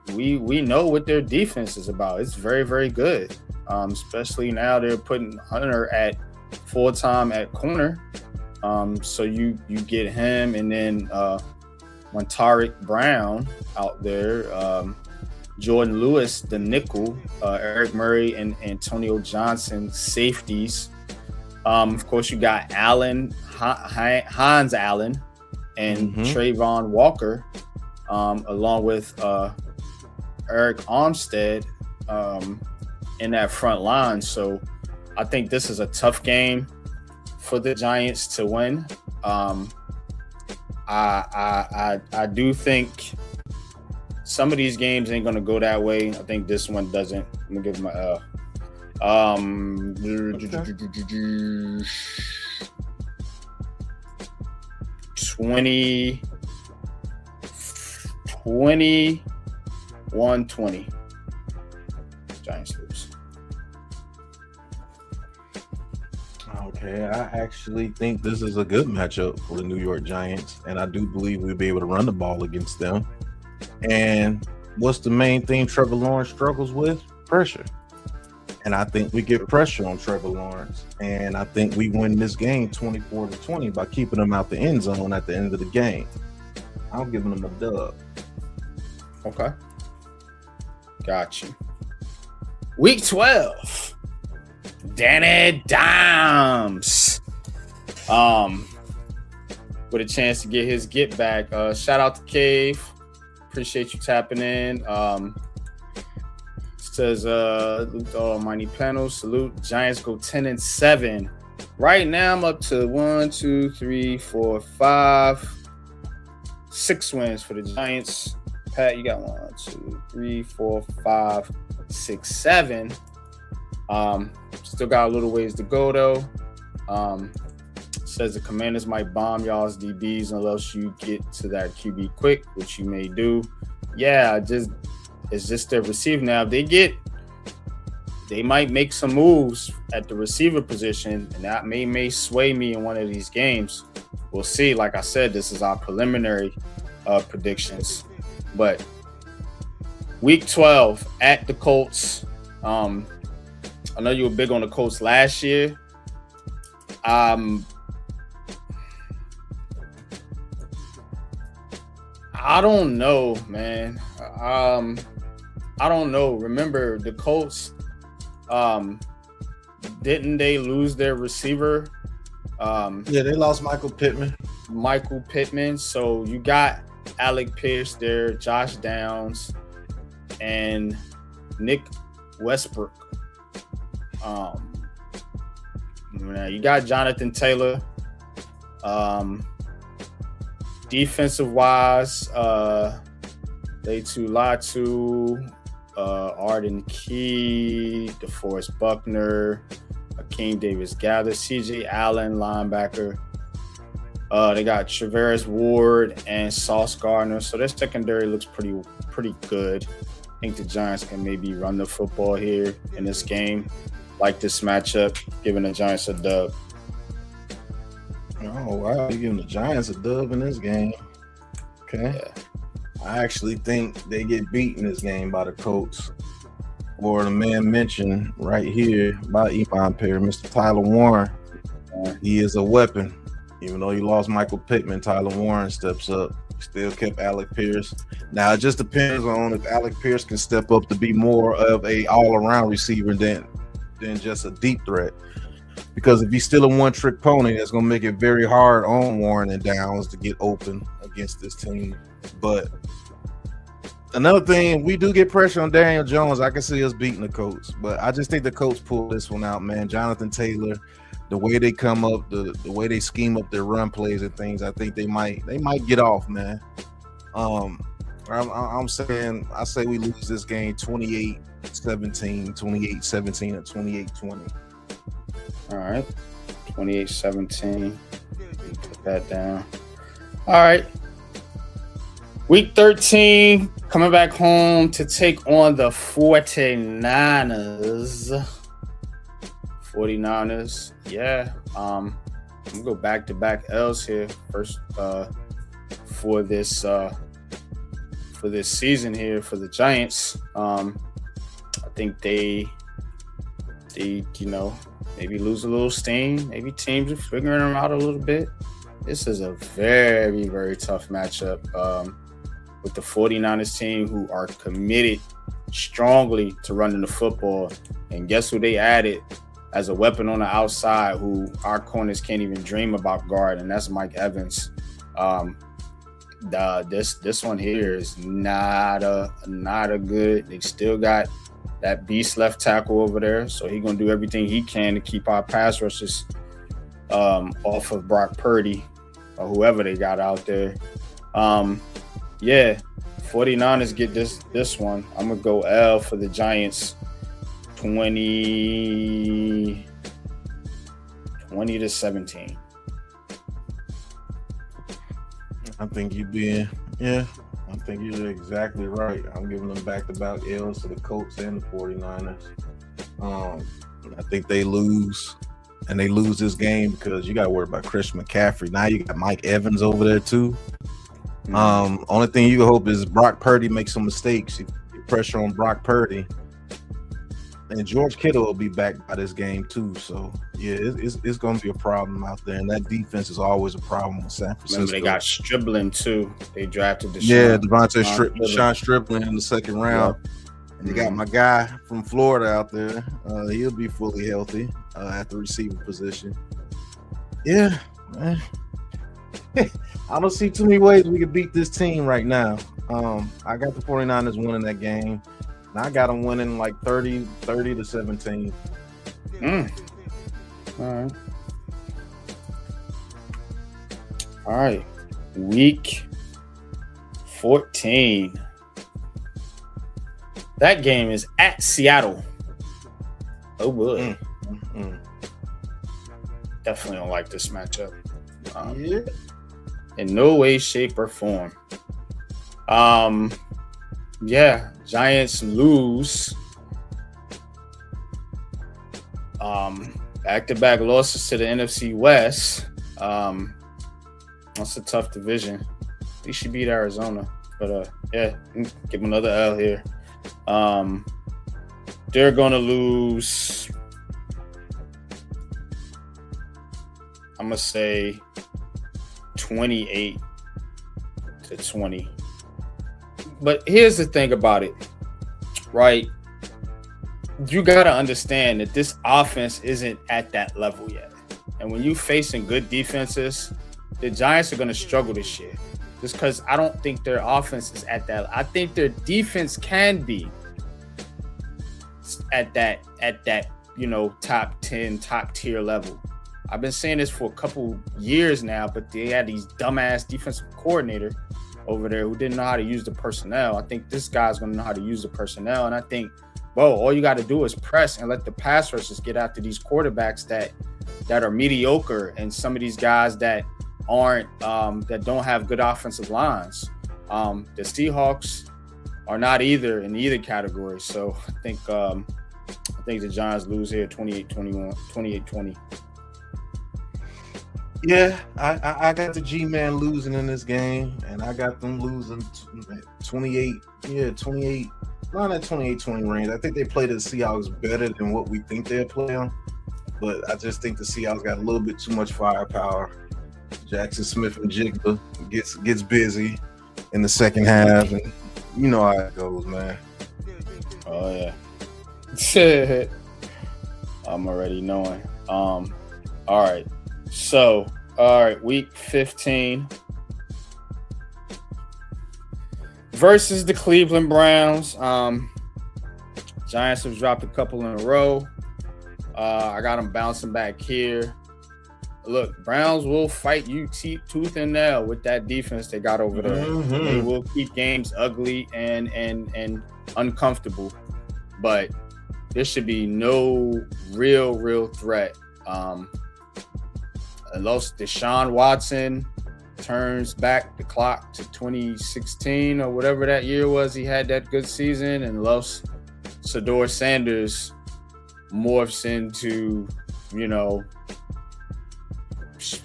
know what their defense is about. It's very, very good. Especially now they're putting Hunter at full-time at corner. So you get him, and then Montaric Brown out there, Jordan Lewis, the nickel, Eric Murray and Antonio Johnson, safeties. Of course, you got Hans Allen and Trayvon Walker, along with Eric Armstead in that front line. So I think this is a tough game for the Giants to win. I do think some of these games ain't gonna go that way. I think this one doesn't. I'm gonna give my 21-20. Giants lose. Okay, I actually think this is a good matchup for the New York Giants, and I do believe we'll be able to run the ball against them. And what's the main thing Trevor Lawrence struggles with? Pressure. And I think we get pressure on Trevor Lawrence. And I think we win this game 24-20 by keeping them out the end zone at the end of the game. I'm giving them a dub. Okay. Got you. Week 12. Danny Dimes. With a chance to get his get back. Shout out to Cave. Appreciate you tapping in. Says Luke Almighty Panel. Salute. Giants go 10-7 Right now, I'm up to 1, 2, 3, 4, 5, 6 wins for the Giants. Pat, you got 1, 2, 3, 4, 5, 6, 7. Still got a little ways to go though. Says the Commanders might bomb y'all's DBs unless you get to that QB quick, which you may do. Yeah, it's just their receiver now. If they might make some moves at the receiver position, and that may sway me in one of these games. We'll see. Like I said, this is our preliminary predictions. But week 12 at the Colts. I know you were big on the Colts last year. I don't know, man. I don't know. Remember, the Colts, didn't they lose their receiver? Yeah, they lost Michael Pittman. So you got Alec Pierce there, Josh Downs, and Nick Westbrook. You got Jonathan Taylor. Defensive wise, Latu, Arden Key, DeForest Buckner, Akeem Davis-Gathers, CJ Allen, linebacker. They got Travaris Ward and Sauce Gardner. So their secondary looks pretty good. I think the Giants can maybe run the football here in this game. Like this matchup, giving the Giants a dub. Oh, wow. You're giving the Giants a dub in this game. Okay. Yeah. I actually think they get beat in this game by the Colts. Or the man mentioned right here by Iman Perry, Mr. Tyler Warren. He is a weapon. Even though he lost Michael Pittman, Tyler Warren steps up. Still kept Alec Pierce. Now, it just depends on if Alec Pierce can step up to be more of a all-around receiver than just a deep threat. Because if he's still a one-trick pony, that's going to make it very hard on Warren and Downs to get open against this team. But another thing, we do get pressure on Daniel Jones. I can see us beating the Colts. But I just think the Colts pull this one out, man. Jonathan Taylor, the way they come up, the way they scheme up their run plays and things, I think they might get off, man. I'm saying, I say we lose this game 28-17, 28-17, or 28-20. All right. 28-17. Put that down. All right. Week 13, coming back home to take on the 49ers. 49ers. Yeah. I'm gonna go back-to-back L's here. First for this season here for the Giants. I think they maybe lose a little steam. Maybe teams are figuring them out a little bit. This is a very, very tough matchup with the 49ers team, who are committed strongly to running the football. And guess who they added as a weapon on the outside, who our corners can't even dream about guard, and that's Mike Evans. This one here is not a good. They still got that beast left tackle over there, so he's gonna do everything he can to keep our pass rushes off of Brock Purdy or whoever they got out there. 49ers get this one. I'm gonna go L for the Giants. 20-17. I think you're exactly right. I'm giving them back-to-back L's to the Colts and the 49ers. I think they lose, and they lose this game because you got to worry about Christian McCaffrey. Now you got Mike Evans over there too. Only thing you can hope is Brock Purdy makes some mistakes. You get pressure on Brock Purdy. And George Kittle will be back by this game too. So yeah, it's going to be a problem out there. And that defense is always a problem with San Francisco. Remember, they got Stribling too. They drafted Deshaun Stribling in the second round. Yeah. And they got my guy from Florida out there. He'll be fully healthy at the receiver position. Yeah, man. I don't see too many ways we can beat this team right now. I got the 49ers winning that game. And I got them winning like 30-17. All right. All right. Week 14. That game is at Seattle. Oh, boy. Definitely don't like this matchup. In no way, shape, or form. Yeah, Giants lose. Back-to-back losses to the NFC West. That's a tough division. They should beat Arizona, but yeah, give them another L here. They're gonna lose. I'm gonna say 28-20. But here's the thing about it, right? You gotta understand that this offense isn't at that level yet. And when you facing good defenses, the Giants are gonna struggle this year. Just because I don't think their offense is at that. I think their defense can be at that, top 10, top tier level. I've been saying this for a couple years now, but they had these dumbass defensive coordinator over there who didn't know how to use the personnel. I think this guy's going to know how to use the personnel. And I think, all you got to do is press and let the pass rushers get after these quarterbacks that are mediocre and some of these guys that aren't that don't have good offensive lines. The Seahawks are not either in either category. So I think the Giants lose here 28-21, 28-20. Yeah, I got the G-Man losing in this game, and I got them losing 28. Yeah, 28. Not that 28-20 range. I think they played the Seahawks better than what we think they'll play on, but I just think the Seahawks got a little bit too much firepower. Jackson Smith and Jigba gets busy in the second half, and you know how it goes, man. Oh yeah. I'm already knowing. All right. So, week 15 versus the Cleveland Browns. Giants have dropped a couple in a row. I got them bouncing back here. Look, Browns will fight you tooth and nail with that defense they got over there. Mm-hmm. They will keep games ugly and uncomfortable, but there should be no real threat. Unless Deshaun Watson turns back the clock to 2016 or whatever that year was, he had that good season, and unless Shedeur Sanders morphs into,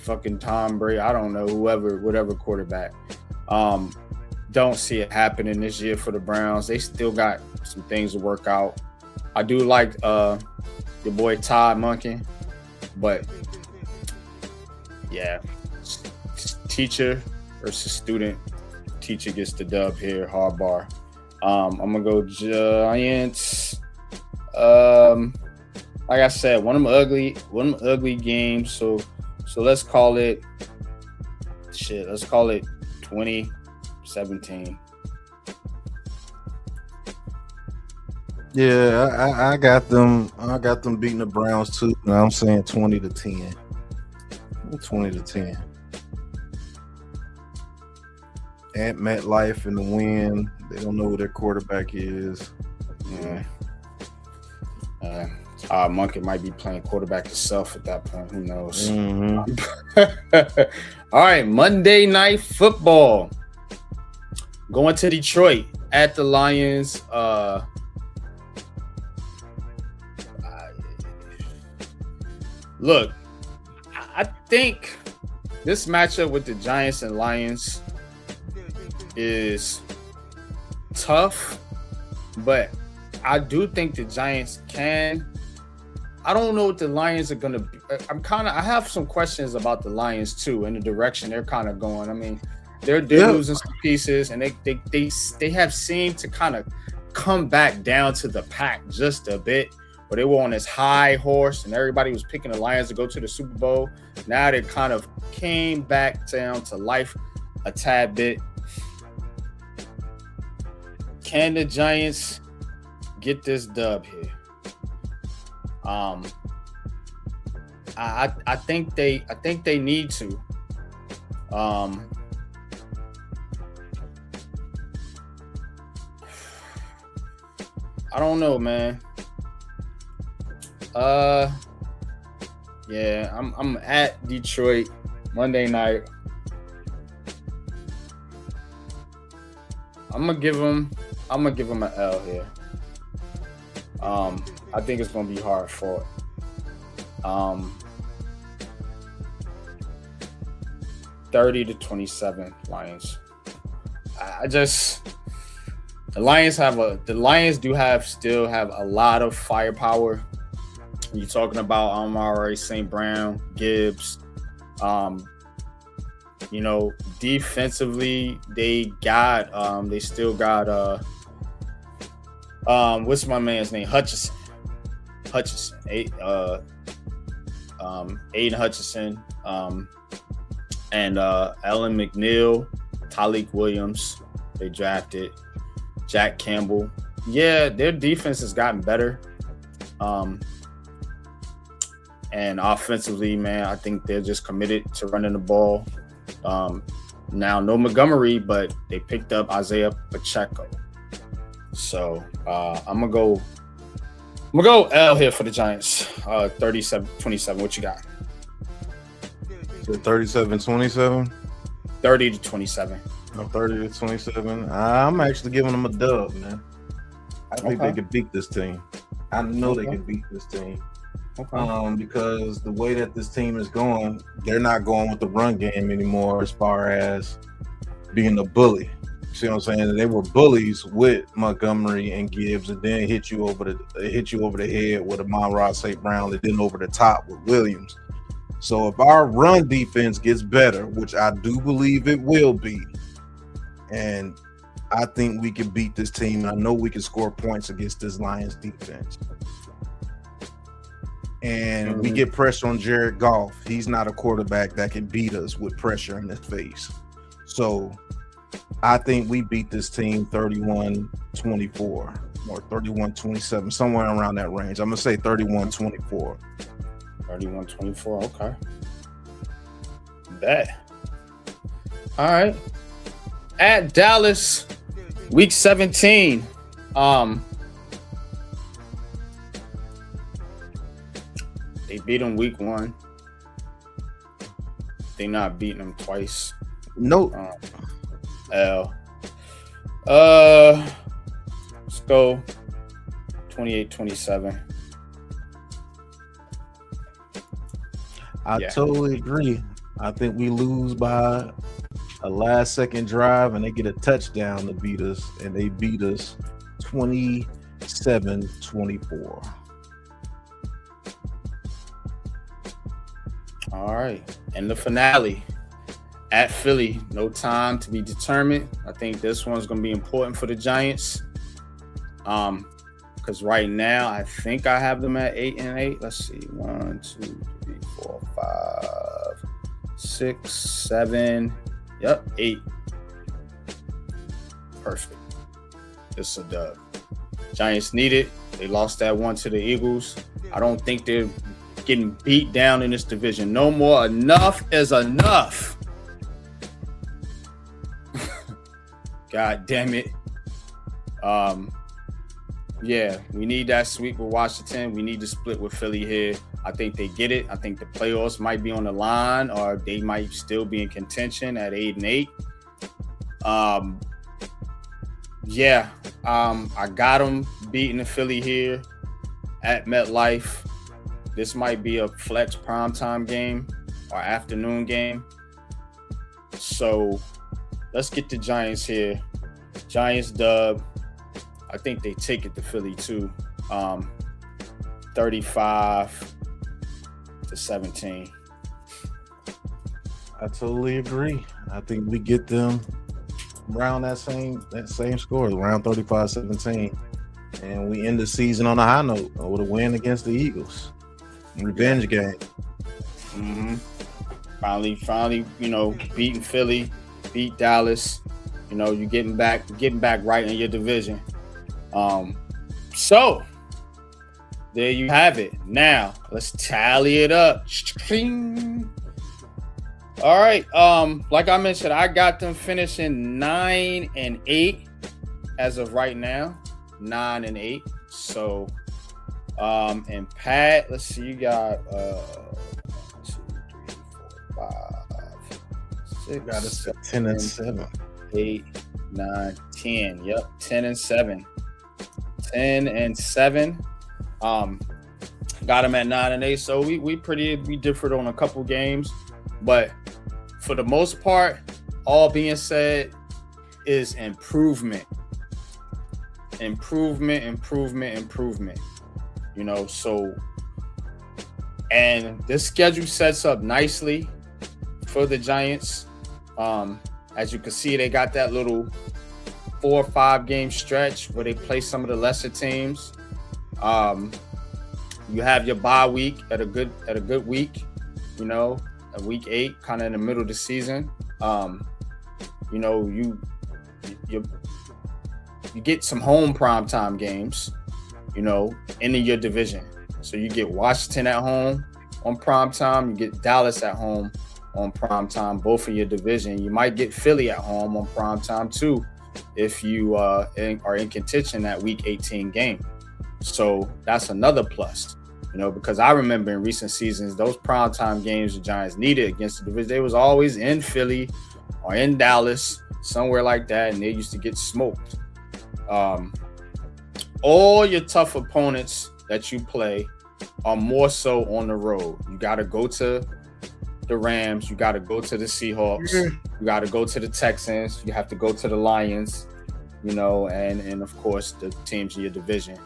fucking Tom Brady, I don't know, whatever quarterback. Don't see it happening this year for the Browns. They still got some things to work out. I do like your boy Todd Monken, but yeah, teacher versus student. Teacher gets the dub here, hard bar. I'm gonna go Giants. Like I said, one of them ugly games. So let's call it 20-17. Yeah, I got them. I got them beating the Browns too. And I'm saying 20-10. 20-10. At MetLife in the win. They don't know who their quarterback is. Yeah. Monkey might be playing quarterback himself at that point. Who knows? Mm-hmm. All right, Monday Night Football. Going to Detroit at the Lions. Look, I think this matchup with the Giants and Lions is tough, but I do think the Giants can. I don't know what the Lions are going to be. I have some questions about the Lions too, and the direction they're kind of going. I mean, they're losing some pieces, and they have seemed to kind of come back down to the pack just a bit. But they were on this high horse, and everybody was picking the Lions to go to the Super Bowl. Now they kind of came back down to life a tad bit. Can the Giants get this dub here? I think they need to. I don't know, man. Yeah, I'm at Detroit Monday night. I'm gonna give him an L here. I think it's gonna be hard fought. 30-27 Lions. The Lions still have a lot of firepower. You're talking about Amari St. Brown, Gibbs. Defensively, they still got what's my man's name? Hutchinson. Aiden Hutchinson, and Ellen McNeil, Tyleek Williams. They drafted Jack Campbell. Yeah, their defense has gotten better. And offensively, man, I think they're just committed to running the ball. Now, no Montgomery, but they picked up Isaiah Pacheco. So I'm gonna go L here for the Giants. 37-27. What you got? 37-27? 30-27. No, 30-27. I'm actually giving them a dub, man. I think they could beat this team. I know they can beat this team. Okay. Because the way that this team is going, they're not going with the run game anymore as far as being a bully. See what I'm saying? They were bullies with Montgomery and Gibbs, and then hit you over the head with Amon-Ra St. Brown, and then over the top with Williams. So if our run defense gets better, which I do believe it will be, and I think we can beat this team. I know we can score points against this Lions defense. And we get pressure on Jared Goff. He's not a quarterback that can beat us with pressure in his face. So I think we beat this team 31-24 or 31-27, somewhere around that range. I'm going to say 31-24. 31-24, okay. Bet. All right. At Dallas, week 17. They beat them week 1. They not beating them twice. Nope. L. Let's go 28-27. I totally agree. I think we lose by a last-second drive, and they get a touchdown to beat us, and they beat us 27-24. All right. And the finale at Philly. No time to be determined. I think this one's going to be important for the Giants. Because right now, I think I have them at 8-8. Let's see. 1, 2, 3, 4, 5, 6, 7. Yep, 8. Perfect. This is a dub. Giants need it. They lost that one to the Eagles. I don't think they're getting beat down in this division no more. Enough is enough. God damn it. Yeah, we need that sweep with Washington. We need to split with Philly here. I think they get it. I think the playoffs might be on the line, or they might still be in contention at 8-8. I got them beating the Philly here at MetLife. This might be a flex primetime game or afternoon game. So let's get the Giants here. Giants dub. I think they take it to Philly too. 35-17. I totally agree. I think we get them around that same score, around 35-17. And we end the season on a high note with a win against the Eagles. Revenge game. Mm-hmm. Finally, beating Philly, beat Dallas. You're getting back right in your division. So there you have it. Now let's tally it up. All right. Like I mentioned, I got them finishing 9-8 as of right now. 9-8. So, and Pat, let's see, you got 2, 3, 4, 5, 6. Got us at 10-7. 8, 9, 10. Yep, 10-7. 10-7. Got them at 9-8. So we differed on a couple games, but for the most part, all being said, is improvement. Improvement. You know, so, and this schedule sets up nicely for the Giants. As you can see, they got that little 4 or 5 game stretch where they play some of the lesser teams. You have your bye week at a good week, you know, at week 8, kind of in the middle of the season. You know, you get some home primetime games, you know, in your division. So you get Washington at home on primetime, you get Dallas at home on primetime, both in your division. You might get Philly at home on primetime too, if you are in contention that week 18 game. So that's another plus, you know, because I remember in recent seasons, those primetime games the Giants needed against the division, they was always in Philly or in Dallas, somewhere like that, and they used to get smoked. All your tough opponents that you play are more so on the road. You got to go to the Rams, you got to go to the Seahawks, you got to go to the Texans, you have to go to the Lions, you know, and of course the teams in your division.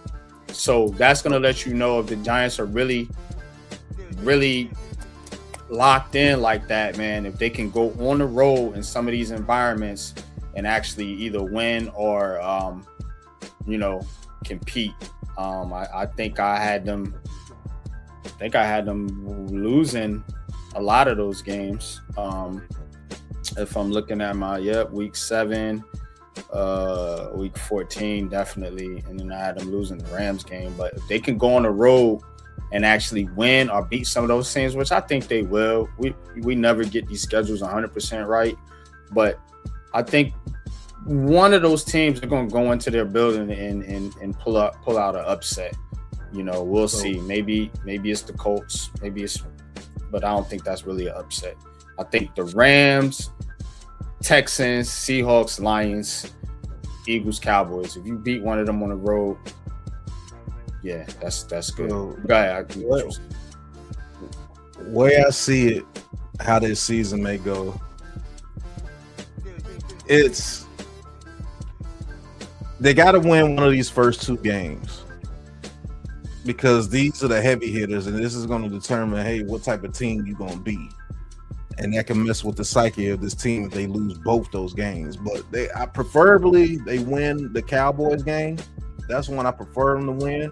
So that's going to let you know if the Giants are really locked in like that, man, if they can go on the road in some of these environments and actually either win or, you know, compete. I think I had them losing a lot of those games. If I'm looking at my week 7, week 14, definitely, and then I had them losing the Rams game. But if they can go on the road and actually win or beat some of those teams, which I think they will, we never get these schedules 100% right, but I think one of those teams are going to go into their building and pull out an upset. You know, we'll see. Maybe it's the Colts. But I don't think that's really an upset. I think the Rams, Texans, Seahawks, Lions, Eagles, Cowboys. If you beat one of them on the road, yeah, that's good. The way I see it, how this season may go, they got to win one of these first 2 games because these are the heavy hitters, and this is going to determine, hey, what type of team you're going to be. And that can mess with the psyche of this team if they lose both those games. But preferably they win the Cowboys game. That's one I prefer them to win.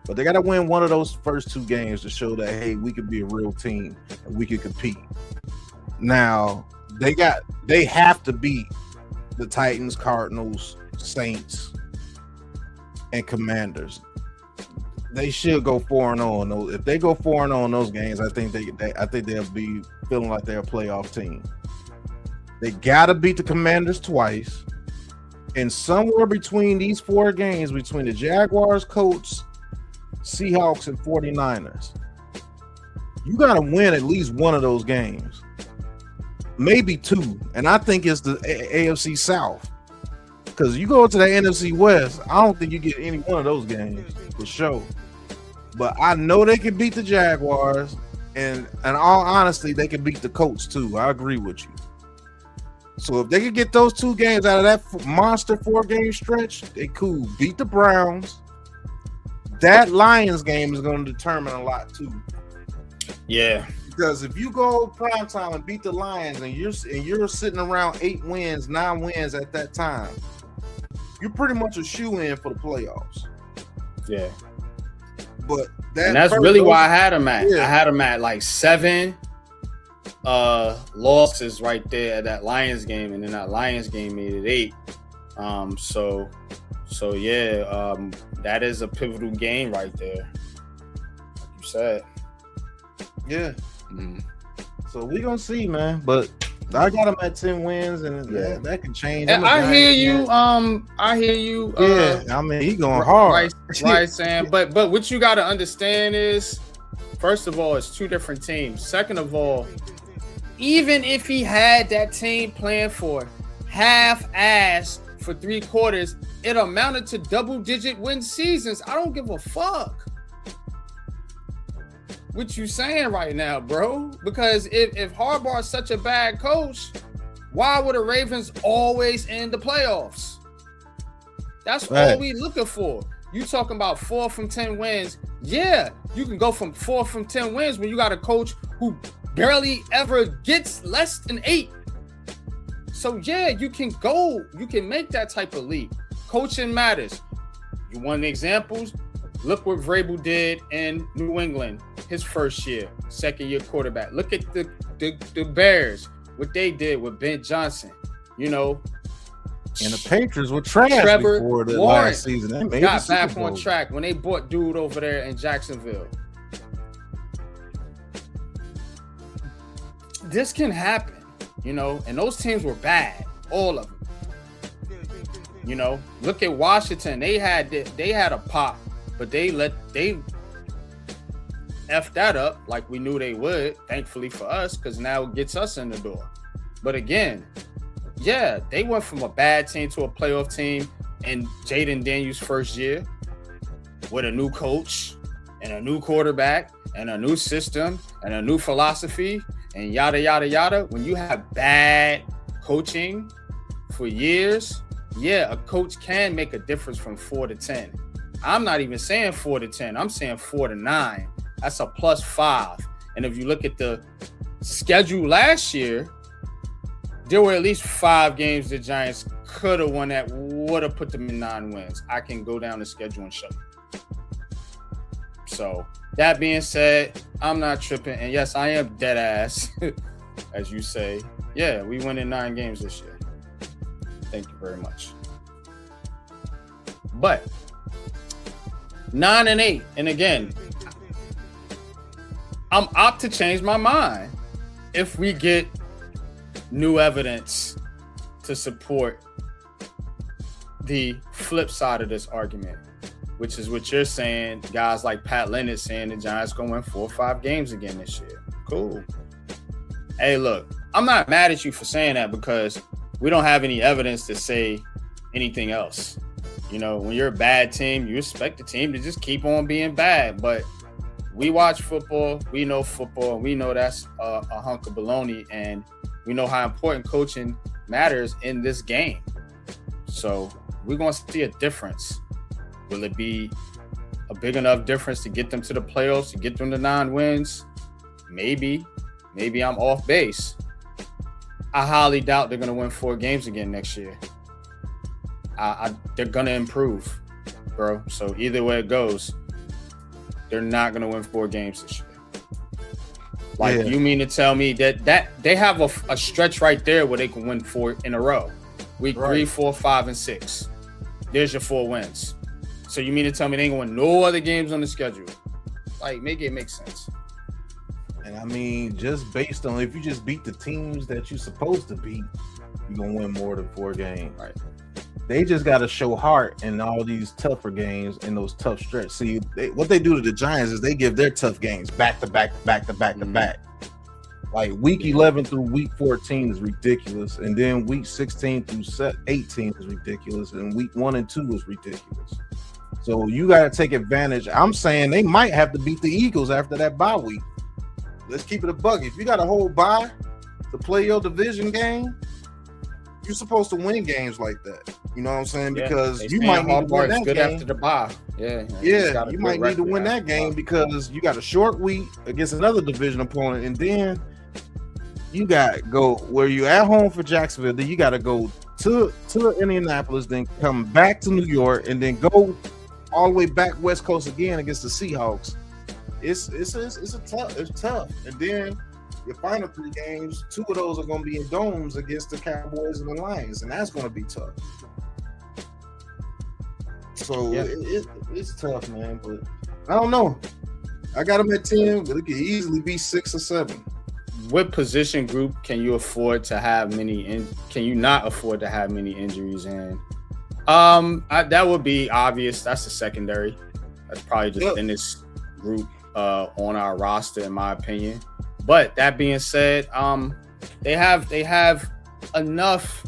But they got to win one of those first 2 games to show that, hey, we could be a real team and we could compete. Now, they have to beat the Titans, Cardinals, Saints, and Commanders. They should go 4-0 on those. If they go 4-0 on those games, I think they'll be feeling like they're a playoff team. They gotta beat the Commanders twice, and somewhere between these 4 games, between the Jaguars, Colts, Seahawks, and 49ers, you gotta win at least one of those games, maybe 2. And I think it's the AFC South. Because you go to the NFC West, I don't think you get any one of those games for sure. But I know they can beat the Jaguars, and in all honesty, they can beat the Colts too. I agree with you. So if they can get those 2 games out of that monster 4-game stretch, they cool. Beat the Browns. That Lions game is going to determine a lot too. Yeah. Because if you go primetime and beat the Lions, and you're sitting around 8 wins, 9 wins at that time, you're pretty much a shoe-in for the playoffs. Yeah. But that's really why I had them at. Yeah. I had them at like 7 losses right there at that Lions game, and then that Lions game made it 8. So yeah, that is a pivotal game right there, like you said. Yeah. So we gonna see, man. But I got him at 10 wins, and that can change. I hear you. I hear you. I mean, he going hard. Right, Sam. But what you got to understand is, first of all, it's two different teams. Second of all, even if he had that team planned for half-assed for 3 quarters, it amounted to double-digit win seasons. I don't give a fuck what you saying right now, bro. Because if Harbaugh is such a bad coach, why would the Ravens always end the playoffs? That's all we looking for. You talking about 4 from 10 wins. Yeah, you can go from 4 from 10 wins when you got a coach who barely ever gets less than 8. So yeah, you can make that type of leap. Coaching matters. You want the examples? Look what Vrabel did in New England his first year, second-year quarterback. Look at the Bears, what they did with Ben Johnson. You know, and the Patriots were trash before the last season. They got back on track when they bought dude over there in Jacksonville. This can happen, you know, and those teams were bad, all of them. You know, look at Washington. They had a pop, but they F that up like we knew they would, thankfully for us, because now it gets us in the door. But again, yeah, they went from a bad team to a playoff team in Jaden Daniels' first year with a new coach and a new quarterback and a new system and a new philosophy and yada, yada, yada. When you have bad coaching for years, yeah, a coach can make a difference from 4 to 10. I'm not even saying 4 to 10. I'm saying 4 to 9. That's a +5. And if you look at the schedule last year, there were at least 5 games the Giants could have won that would have put them in 9 wins. I can go down the schedule and show you. So that being said, I'm not tripping. And yes, I am dead ass, as you say. Yeah, we won in 9 games this year. Thank you very much. But 9 and 8, and again, I'm opt to change my mind if we get new evidence to support the flip side of this argument, which is what you're saying. Guys like Pat Leonard saying the Giants gonna win 4 or 5 games again this year. Cool. Hey, look, I'm not mad at you for saying that because we don't have any evidence to say anything else. You know, when you're a bad team, you expect the team to just keep on being bad. But we watch football, we know football, and we know that's a hunk of baloney, and we know how important coaching matters in this game. So we're going to see a difference. Will it be a big enough difference to get them to the playoffs, to get them to 9 wins? Maybe. Maybe I'm off base. I highly doubt they're going to win 4 games again next year. They're going to improve, bro. So either way it goes, they're not going to win 4 games this year. Like, you mean to tell me that they have a stretch right there where they can win 4 in a row? Week 3, 4, 5, and 6. There's your 4 wins. So you mean to tell me they ain't going to win no other games on the schedule? Like, make it make sense. And I mean, just based on if you just beat the teams that you're supposed to beat, you're going to win more than 4 games. Right. They just got to show heart in all these tougher games in those tough stretches. See, what they do to the Giants is they give their tough games back to back to back to back to back. Like week 11 through week 14 is ridiculous. And then week 16 through 18 is ridiculous. And week 1 and 2 is ridiculous. So you got to take advantage. I'm saying they might have to beat the Eagles after that bye week. Let's keep it a bug. If you got a whole bye to play your division game, you're supposed to win games like that. You know what I'm saying? Because you might need to win that game. After the bye. Yeah, you might need to win that game because you got a short week against another division opponent, and then you got to go where you at home for Jacksonville. Then you got to go to Indianapolis, then come back to New York, and then go all the way back West Coast again against the Seahawks. It's tough. And then your final 3 games, 2 of those are going to be in domes against the Cowboys and the Lions, and that's going to be tough. So it's tough, man. But I don't know. I got them at 10, but it could easily be 6 or 7. what position group can you afford to have many? Can you not afford to have many injuries in? That would be obvious. That's the secondary. That's probably just in this group on our roster, in my opinion. But that being said, they have enough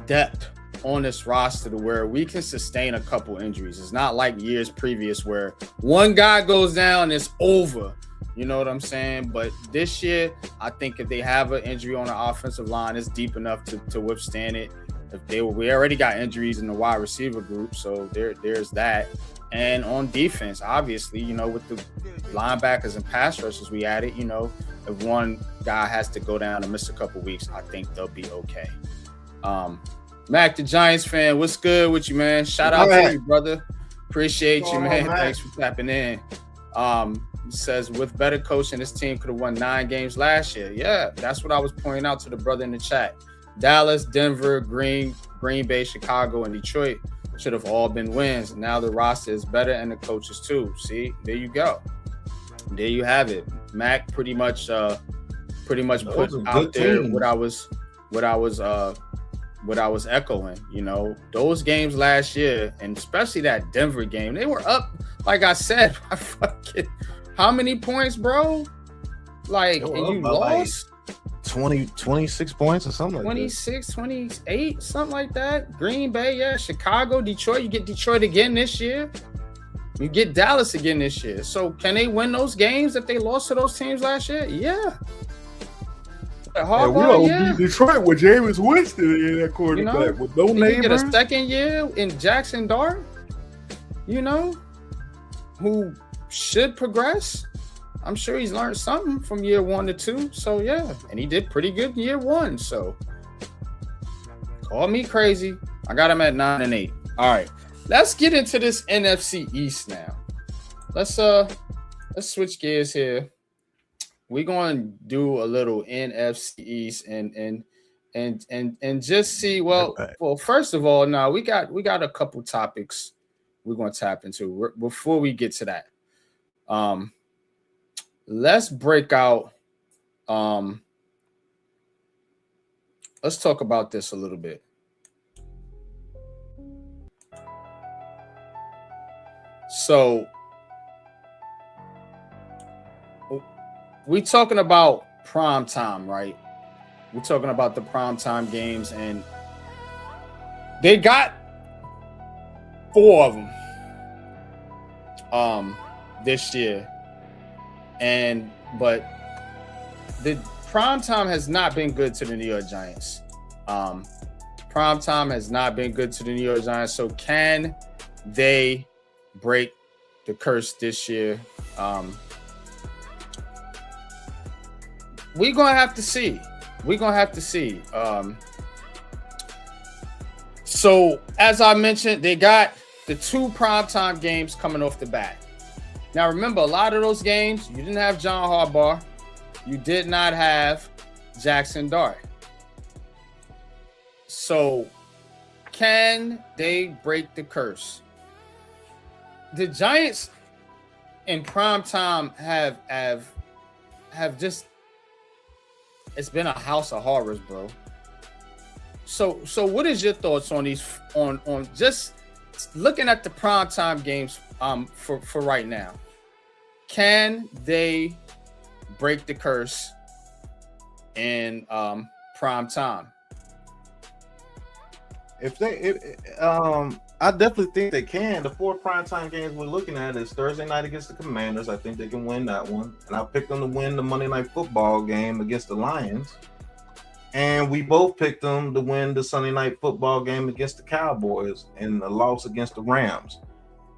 depth on this roster to where we can sustain a couple injuries. It's not like years previous where one guy goes down, it's over. You know what I'm saying? But this year, I think if they have an injury on the offensive line, it's deep enough to withstand it. We already got injuries in the wide receiver group, so there's that. And on defense, obviously, with the linebackers and pass rushers we added, if one guy has to go down and miss a couple weeks, I think they'll be okay. Mac, the Giants fan, what's good with you, man? Shout out to you, brother. Appreciate you, man. Thanks for tapping in. Says with better coaching, this team could have won 9 games last year. Yeah, that's what I was pointing out to the brother in the chat. Dallas, Denver, Green Bay, Chicago, and Detroit should have all been wins. Now the roster is better and the coaches too. See, there you go. There you have it. Mac pretty much put out there what I was echoing. Those games last year, and especially that Denver game, they were up, like I said, by fucking how many points, bro? Like, and you lost 26 points or something. 26, 28, something like that. Green Bay, yeah, Chicago, Detroit. You get Detroit again this year. You get Dallas again this year. So can they win those games if they lost to those teams last year? Yeah. We all beat Detroit with Jameis Winston in that quarterback with no neighbors. Get a second year in Jackson Dart, who should progress. I'm sure he's learned something from year 1 to 2. So yeah, and he did pretty good in year 1. So call me crazy. I got him at 9-8. All right, let's get into this NFC East now. Let's switch gears here. We're going to do a little NFC East and just see. Well, first of all, now we got a couple topics we're going to tap into before we get to that. Let's break out. Let's talk about this a little bit. So we talking about prime time, right? We're talking about the prime time games, and they got 4 of them this year. But the prime time has not been good to the New York Giants. Prime time has not been good to the New York Giants. So can they break the curse this year? We're gonna have to see. So as I mentioned, they got the 2 primetime games coming off the bat. Now remember, a lot of those games, you didn't have John Harbaugh. You did not have Jackson Dart. So can they break the curse? The Giants in primetime have just, it's been a house of horrors, bro. So what is your thoughts on these, on just looking at the primetime games for right now? Can they break the curse in prime time? I definitely think they can. The 4 primetime games we're looking at is Thursday night against the Commanders. I think they can win that one. And I picked them to win the Monday Night Football game against the Lions. And we both picked them to win the Sunday Night Football game against the Cowboys and the loss against the Rams.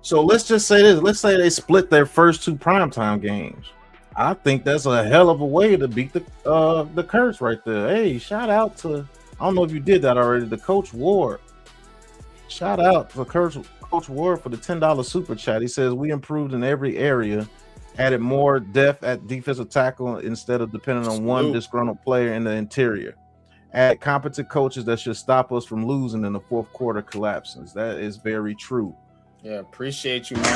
So let's just say this. Let's say they split their first 2 primetime games. I think that's a hell of a way to beat the curse right there. Hey, shout out to, I don't know if you did that already, the Coach Ward. Shout out to Coach Ward for the $10 super chat. He says, we improved in every area, added more depth at defensive tackle instead of depending on one disgruntled player in the interior. Add competent coaches that should stop us from losing in the fourth quarter collapses. That is very true. Yeah, appreciate you, man.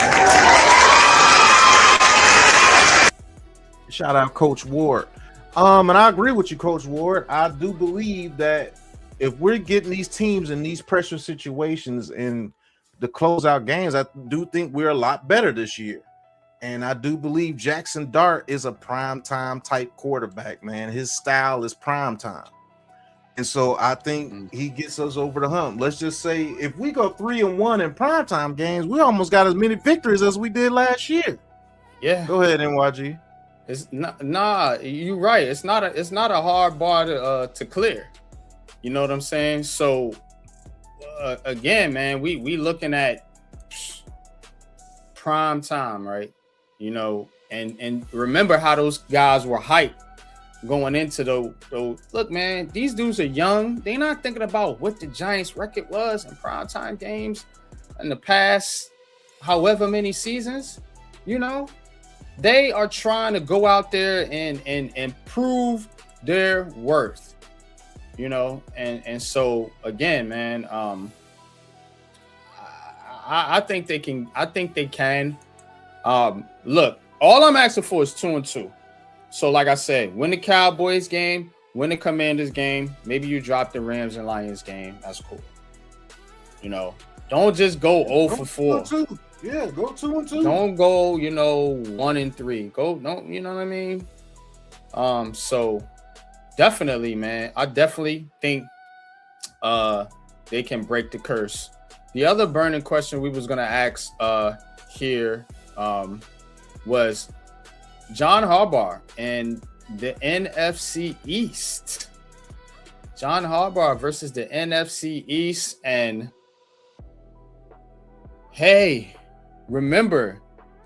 Shout out Coach Ward. And I agree with you, Coach Ward. I do believe that if we're getting these teams in these pressure situations and the closeout games, I do think we're a lot better this year. And I do believe Jackson Dart is a prime time type quarterback, man. His style is prime time. And so I think he gets us over the hump. Let's just say if we go 3-1 in primetime games, we almost got as many victories as we did last year. Yeah. Go ahead, NYG. It's not, you're right. It's not a hard bar to clear. You know what I'm saying? So again, man, we looking at prime time, right? You know, and remember how those guys were hyped going into the look, man, these dudes are young. They're not thinking about what the Giants record was in primetime games in the past however many seasons. You know, they are trying to go out there and prove their worth. You know, and so again, man, I think they can. I think they can. Look, all I'm asking for is 2-2. So, like I said, win the Cowboys game, win the Commanders game. Maybe you drop the Rams and Lions game. That's cool. You know, don't just go 0-4. Yeah, go 2-2. Don't go, 1-3. Go, no, you know what I mean? So definitely, man. I definitely think they can break the curse. The other burning question we was gonna ask here was John Harbaugh and the NFC East. John Harbaugh versus the NFC East. And hey, remember,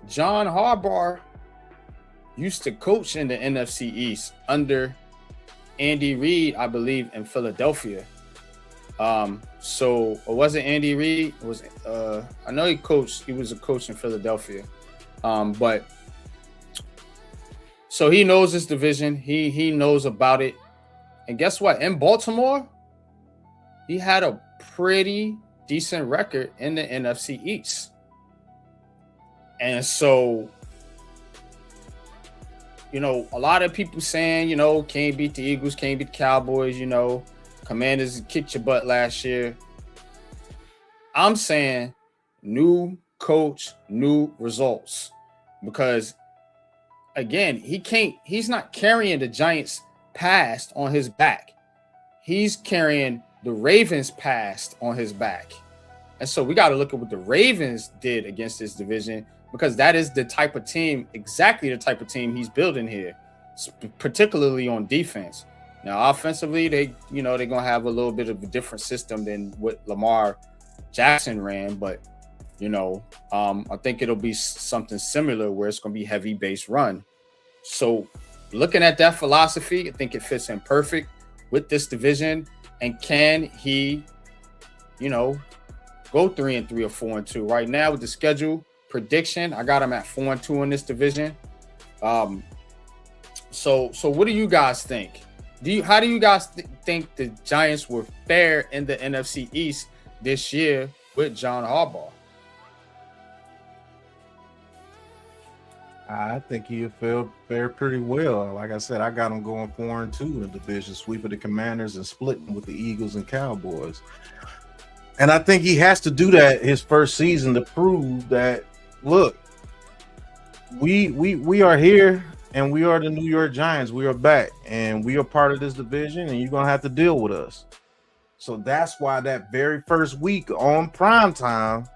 John Harbaugh used to coach in the NFC East under Andy Reid, I believe, in Philadelphia. So it wasn't Andy Reid. It was I know he was a coach in Philadelphia. But so he knows this division. He knows about it. And guess what? In Baltimore, he had a pretty decent record in the NFC East. And so, a lot of people saying, can't beat the Eagles, can't beat the Cowboys, Commanders kicked your butt last year. I'm saying new coach, new results. Because again, he's not carrying the Giants past on his back. He's carrying the Ravens past on his back. And so we got to look at what the Ravens did against this division, because that is exactly the type of team he's building here, particularly on defense. Now, offensively, they're going to have a little bit of a different system than what Lamar Jackson ran, but I think it'll be something similar where it's going to be heavy base run. So looking at that philosophy, I think it fits in perfect with this division. And can he, go 3-3 or 4-2? Right now with the schedule prediction, I got him at 4-2 in this division. So what do you guys think? How do you guys think the Giants will fare in the NFC East this year with John Harbaugh? I think he'll fare pretty well. Like I said, I got him going 4-2 in the division, sweeping the Commanders and splitting with the Eagles and Cowboys. And I think he has to do that his first season to prove that, look, we are here and we are the New York Giants. We are back and we are part of this division, and you're going to have to deal with us. So that's why that very first week on primetime,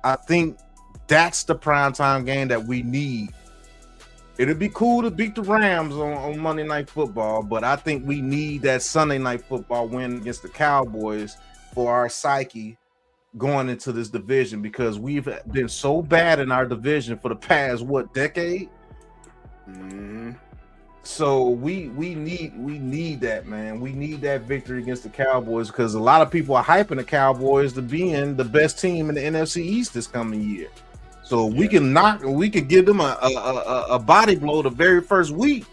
I think that's the primetime game that we need. It'd be cool to beat the Rams on Monday Night Football, but I think we need that Sunday Night Football win against the Cowboys for our psyche going into this division, because we've been so bad in our division for the past, decade? Mm-hmm. So we need that, man. We need that victory against the Cowboys, because a lot of people are hyping the Cowboys to being the best team in the NFC East this coming year. So we can give them a body blow the very first week.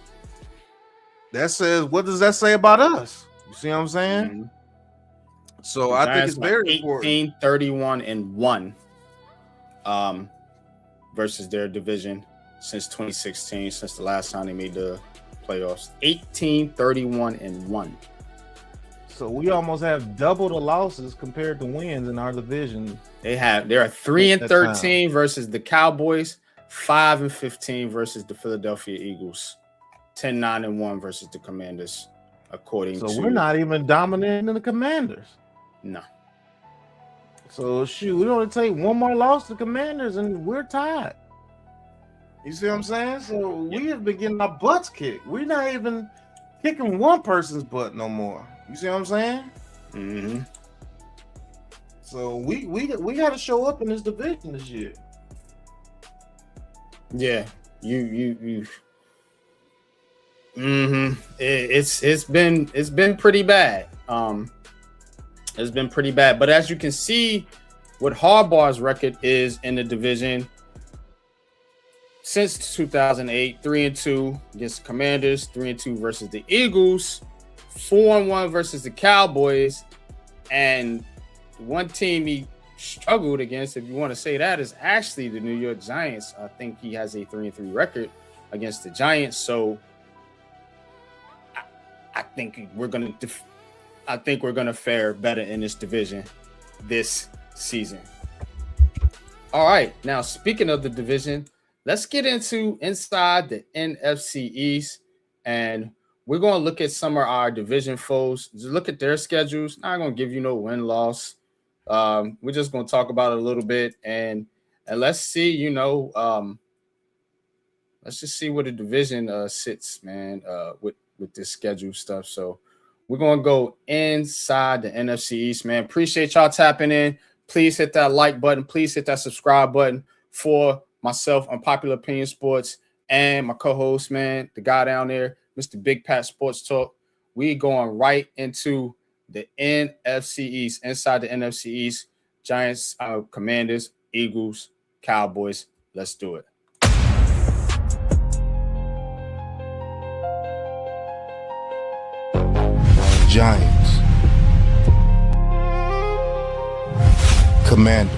That says, what does that say about us? You see what I'm saying? Mm-hmm. So I think it's very important. 18-31-1 versus their division. since 2016, since the last time they made the playoffs. 18-31-1. So we almost have double the losses compared to wins in our division. They are 3-13 versus the Cowboys, 5-15 versus the Philadelphia Eagles, 10-9-1 versus the Commanders, according to. So we're not even dominating the Commanders. No. So shoot, we only take one more loss to Commanders and we're tied. You see what I'm saying? So we have been getting our butts kicked. We're not even kicking one person's butt no more. You see what I'm saying? Mm-hmm. So we got to show up in this division this year. Yeah, you. Mm-hmm. It's been pretty bad. It's been pretty bad. But as you can see, what Harbaugh's record is in the division since 2008, 3-2 against the Commanders, 3-2 versus the Eagles, 4-1 versus the Cowboys, and one team he struggled against, if you want to say that, is actually the New York Giants. I think he has a 3-3 record against the Giants. So I think we're gonna fare better in this division this season. All right, now speaking of the division, let's get into inside the NFC East, and we're going to look at some of our division foes. Just look at their schedules. Not going to give you no win-loss. We're just going to talk about it a little bit, and let's see, let's just see where the division sits, man, with this schedule stuff. So we're going to go inside the NFC East, man. Appreciate y'all tapping in. Please hit that like button. Please hit that subscribe button for myself, Unpopular Opinion Sports, and my co-host, man, the guy down there, Mr. Big Pat Sports Talk. We going right into the NFC East, inside the NFC East. Giants, Commanders, Eagles, Cowboys. Let's do it. Giants, Commanders,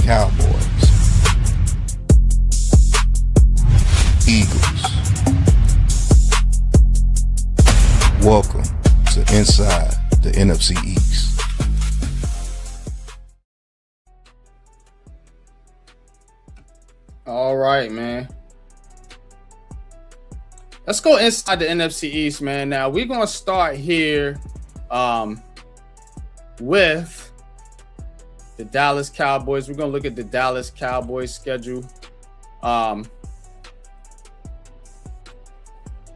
Cowboys, Eagles. Welcome to Inside the NFC East. All right, man. Let's go inside the NFC East, man. Now we're gonna start here with the Dallas Cowboys. We're gonna look at the Dallas Cowboys schedule.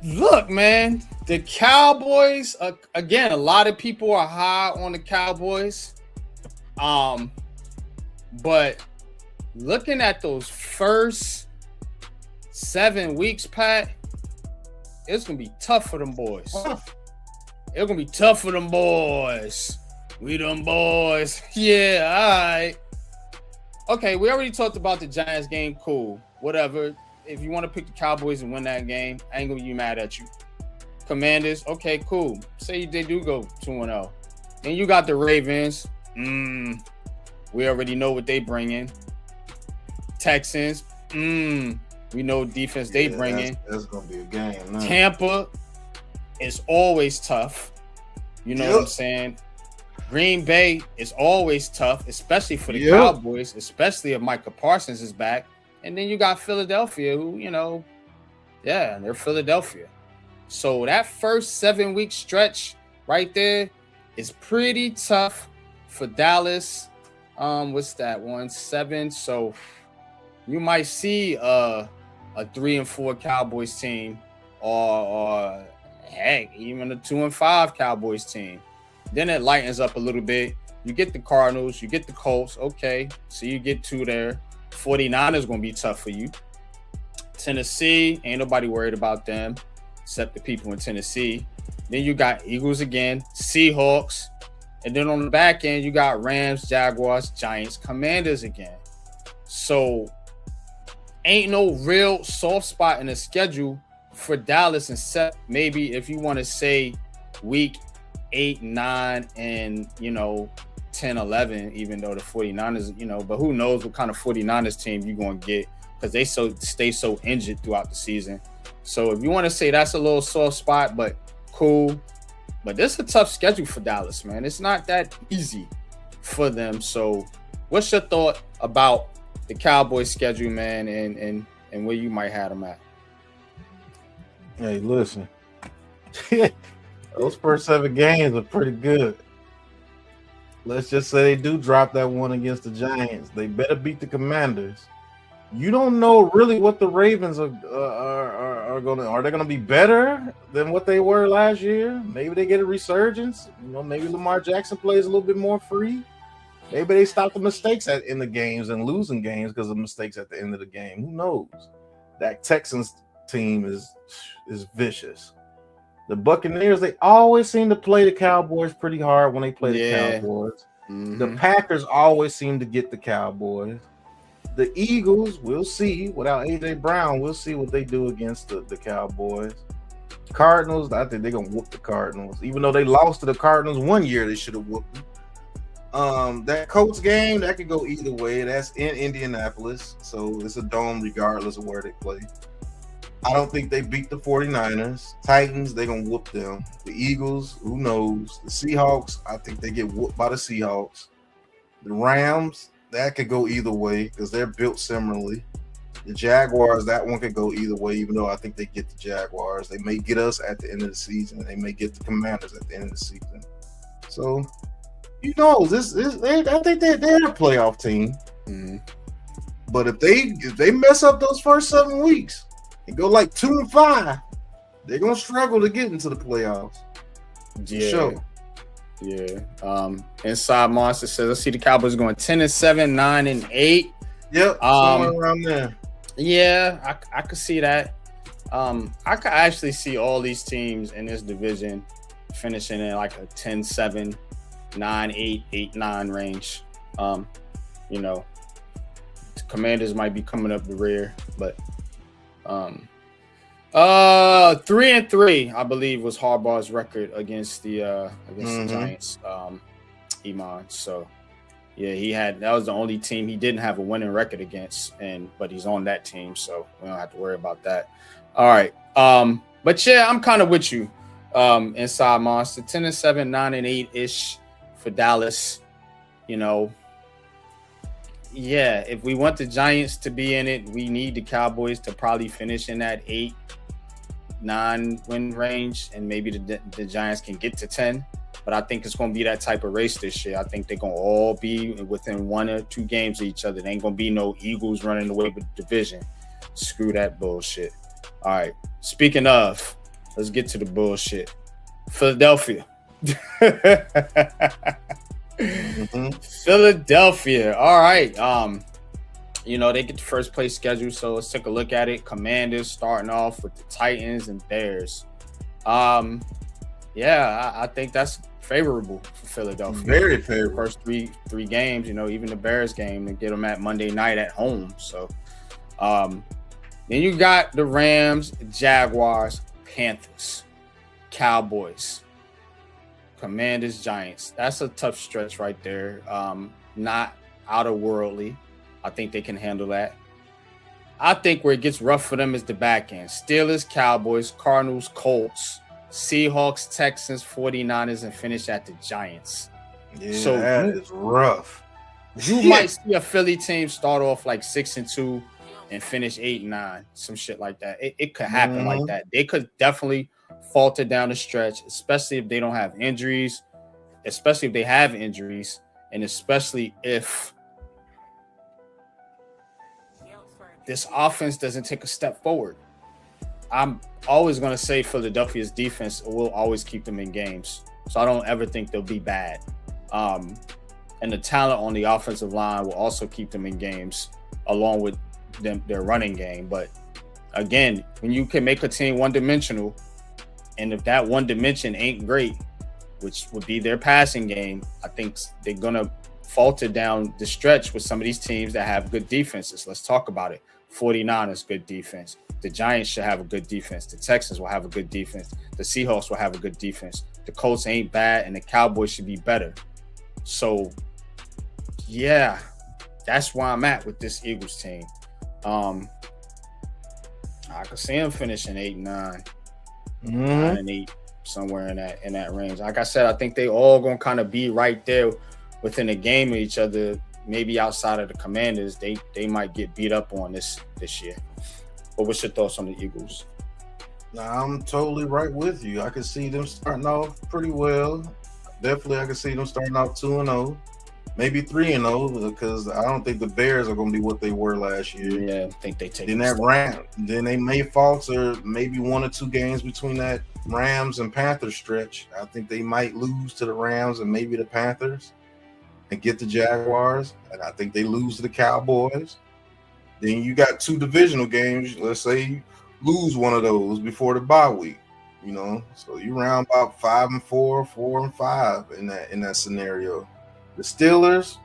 Look, man, the Cowboys, again, a lot of people are high on the Cowboys. But looking at those first 7 weeks, Pat, it's going to be tough for them boys. It's going to be tough for them boys. We them boys. Yeah, all right. Okay, we already talked about the Giants game. Cool. Whatever. If you want to pick the Cowboys and win that game, I ain't going to be mad at you. Commanders, okay, cool. Say they do go 2-0. Then you got the Ravens. We already know what they bring in. Texans, we know defense they bring in. That's going to be a game. No. Tampa is always tough. You know what I'm saying? Green Bay is always tough, especially for the Cowboys, especially if Micah Parsons is back. And then you got Philadelphia, who, they're Philadelphia. So that first 7-week stretch right there is pretty tough for Dallas. What's that? 1-7. So you might see a 3-4 Cowboys team, or heck, even a 2-5 Cowboys team. Then it lightens up a little bit. You get the Cardinals, you get the Colts. Okay, so you get 2 there. 49 is going to be tough for you. Tennessee, ain't nobody worried about them except the people in Tennessee. Then you got Eagles again, Seahawks. And then on the back end, you got Rams, Jaguars, Giants, Commanders again. So ain't no real soft spot in the schedule for Dallas, except maybe if you want to say week 8, 9, and 10-11, even though the 49ers, but who knows what kind of 49ers team you're going to get because they stay so injured throughout the season. So if you want to say that's a little soft spot, but cool. But this is a tough schedule for Dallas, man. It's not that easy for them. So what's your thought about the Cowboys schedule, man, and where you might have them at? Hey, listen. Those first 7 games are pretty good. Let's just say they do drop that one against the Giants. They better beat the Commanders. You don't know really what the Ravens are going to. Are they going to be better than what they were last year? Maybe they get a resurgence. Maybe Lamar Jackson plays a little bit more free. Maybe they stop the mistakes in the games and losing games because of mistakes at the end of the game. Who knows? That Texans team is vicious. The Buccaneers, they always seem to play the Cowboys pretty hard when they play the Cowboys. Mm-hmm. The Packers always seem to get the Cowboys. The Eagles, we'll see. Without A.J. Brown, we'll see what they do against the Cowboys. Cardinals, I think they're going to whoop the Cardinals. Even though they lost to the Cardinals one year, they should have whooped them. That Colts game, that could go either way. That's in Indianapolis, so it's a dome regardless of where they play. I don't think they beat the 49ers. Titans, they're going to whoop them. The Eagles, who knows? The Seahawks, I think they get whooped by the Seahawks. The Rams, that could go either way because they're built similarly. The Jaguars, that one could go either way, even though I think they get the Jaguars. They may get us at the end of the season. They may get the Commanders at the end of the season. So, I think they're a playoff team. Mm-hmm. But if they mess up those first 7 weeks, and go like 2-5, they're gonna struggle to get into the playoffs. Yeah, sure. Yeah. Inside Monster says, I see the Cowboys going 10-7, 9-8. Yep. Somewhere around there. Yeah, I could see that. I could actually see all these teams in this division finishing in like a 10-7, 9-8, 8-9 range. The Commanders might be coming up the rear, but 3-3, I believe, was Harbaugh's record against the Giants. Iman. So yeah, that was the only team he didn't have a winning record against, but he's on that team, so we don't have to worry about that. All right. But yeah, I'm kind of with you. Inside Monster, 10-7, 9-8 ish for Dallas. Yeah, if we want the Giants to be in it, we need the Cowboys to probably finish in that 8-9 win range, and maybe the Giants can get to 10. But I think it's going to be that type of race this year. I think they're going to all be within 1 or 2 games of each other. There ain't going to be no Eagles running away with the division. Screw that bullshit. All right, speaking of, let's get to the bullshit. Philadelphia. Mm-hmm. Philadelphia. All right. They get the first place schedule, so let's take a look at it. Commanders starting off with the Titans and Bears. I think that's favorable for Philadelphia. Very favorable. First three games, even the Bears game, to get them at Monday night at home. So then you got the Rams, Jaguars, Panthers, Cowboys, Commanders, Giants. That's a tough stretch right there. Not out of worldly. I think they can handle that. I think where it gets rough for them is the back end. Steelers, Cowboys, Cardinals, Colts, Seahawks, Texans, 49ers, and finish at the Giants. Yeah, so that is rough. You might see a Philly team start off like 6-2 and finish 8-9, some shit like that. It could happen like that. They could definitely falter down the stretch, especially if they don't have injuries, especially if they have injuries, and especially if this offense doesn't take a step forward. I'm always going to say Philadelphia's defense will always keep them in games. So I don't ever think they'll be bad. And the talent on the offensive line will also keep them in games along with their running game. But again, when you can make a team one-dimensional, and if that one dimension ain't great, which would be their passing game, I think they're going to falter down the stretch with some of these teams that have good defenses. Let's talk about it. 49ers, good defense. The Giants should have a good defense. The Texans will have a good defense. The Seahawks will have a good defense. The Colts ain't bad, and the Cowboys should be better. So, yeah, that's where I'm at with this Eagles team. I could see them finishing 8-9, 9-8, somewhere in that range. Like I said, I think they all gonna kind of be right there within a game of each other. Maybe outside of the Commanders, they might get beat up on this year. But what's your thoughts on the Eagles? I'm totally right with you. I can see them starting off pretty well. Definitely, I can see them starting out 2-0, maybe 3-0, because I don't think the Bears are going to be what they were last year. Yeah, I think they take. Then then they may falter maybe 1 or 2 games between that Rams and Panthers stretch. I think they might lose to the Rams and maybe the Panthers and get the Jaguars, and I think they lose to the Cowboys. Then you got 2 divisional games. Let's say you lose one of those before the bye week, so you round about 5-4, 4-5 in that scenario. The Steelers,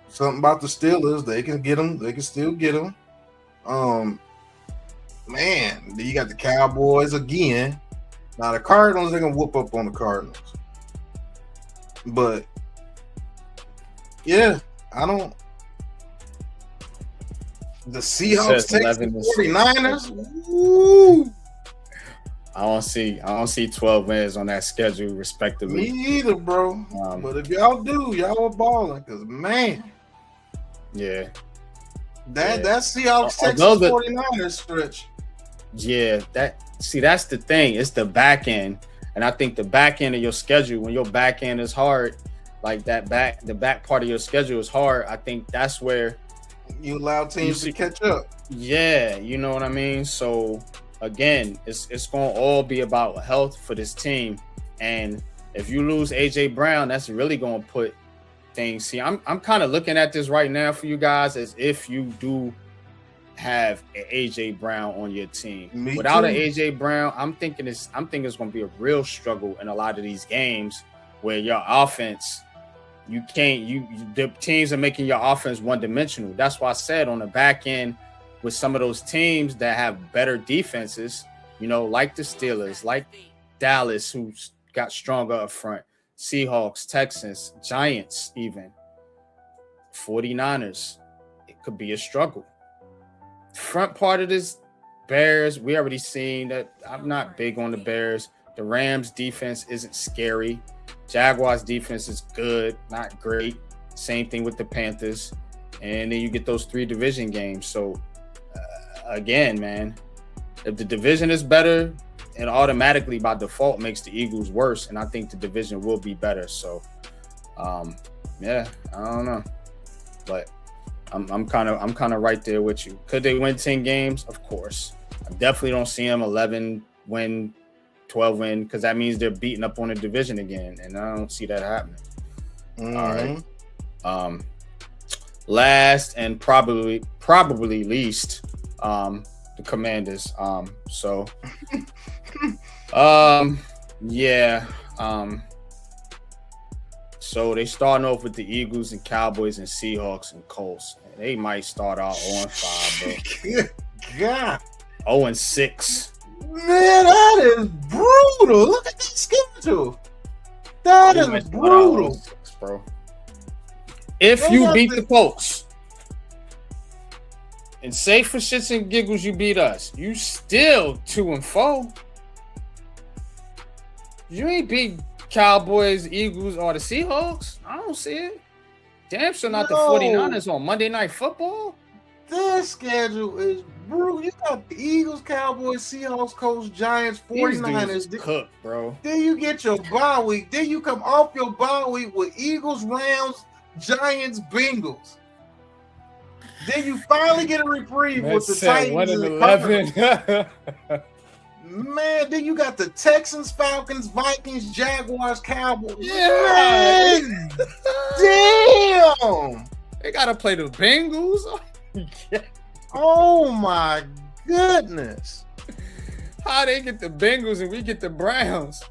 something about the Steelers, they can get them. They can still get them. Man, then you got the Cowboys again. Now the Cardinals, they're gonna whoop up on the Cardinals, but yeah, I don't. The Seahawks take the 49ers. Woo. I don't see 12 wins on that schedule, respectively. Me either, bro. But if y'all do, y'all are balling, because man, yeah, that Seahawks Texas 49ers stretch. Yeah, that's the thing. It's the back end, and I think the back end of your schedule, when your back end is hard, like the back part of your schedule is hard. I think that's where you allow teams to catch up. Yeah, you know what I mean? So again, it's gonna all be about health for this team. And if you lose AJ Brown, that's really gonna put things. See, I'm kind of looking at this right now for you guys as if you do have an AJ Brown on your team. Without an AJ Brown, I'm thinking it's gonna be a real struggle in a lot of these games where your offense. The teams are making your offense one-dimensional. That's why I said on the back end with some of those teams that have better defenses, like the Steelers, like Dallas, who's got stronger up front, Seahawks, Texans, Giants, even 49ers, it could be a struggle. Front part of this, Bears, we already seen that. I'm not big on the Bears. The Rams defense isn't scary. Jaguars defense is good, not great. Same thing with the Panthers. And then you get those 3 division games. So, again, man, if the division is better, it automatically by default makes the Eagles worse. And I think the division will be better. So, yeah, I don't know. But I'm kind of right there with you. Could they win 10 games? Of course. I definitely don't see them 11 win, 12 win, because that means they're beating up on the division again, and I don't see that happening. All right. Last and probably least, the Commanders. Yeah. So they starting off with the Eagles and Cowboys and Seahawks and Colts. They might start out 0-5, bro. God. 0-6. Man, that is brutal. Look at this schedule. That is brutal, bro. If you beat the Colts and say for shits and giggles you beat us, you still 2-4. You ain't beat Cowboys, Eagles, or the Seahawks. I don't see it. Damn sure not the 49ers on Monday Night Football. This schedule is brutal. You got the Eagles, Cowboys, Seahawks, Colts, Giants, 49ers. Cook, bro. Then you get your bye week. Then you come off your bye week with Eagles, Rams, Giants, Bengals. Then you finally get a reprieve with the Titans and the Cardinals. Man, then you got the Texans, Falcons, Vikings, Jaguars, Cowboys. Yeah. Man, damn. They gotta play the Bengals. Oh my goodness. How they get the Bengals and we get the Browns?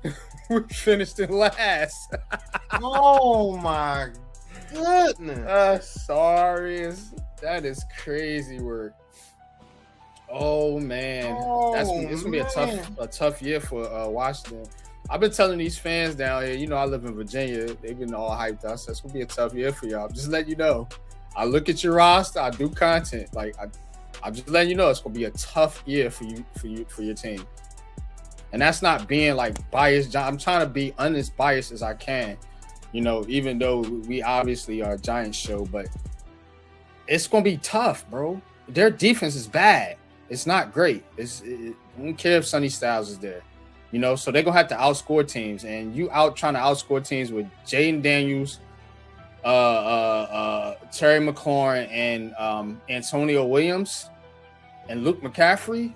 We finished in last. Oh my goodness. Sorry. That is crazy work. Oh man. It's gonna be a tough year for Washington. I've been telling these fans down here, you know, I live in Virginia. They've been all hyped up. So it's gonna be a tough year for y'all. Just letting you know. I look at your roster. I do content. Like I'm just letting you know, it's gonna be a tough year for your team. And that's not being like biased. I'm trying to be unbiased as I can. You know, even though we obviously are a Giants show, but it's gonna be tough, bro. Their defense is bad. It's not great. I don't care if Sonny Styles is there. You know, so they're gonna have to outscore teams, and you trying to outscore teams with Jaden Daniels, Terry McLaurin, and Antonio Williams, and Luke McCaffrey.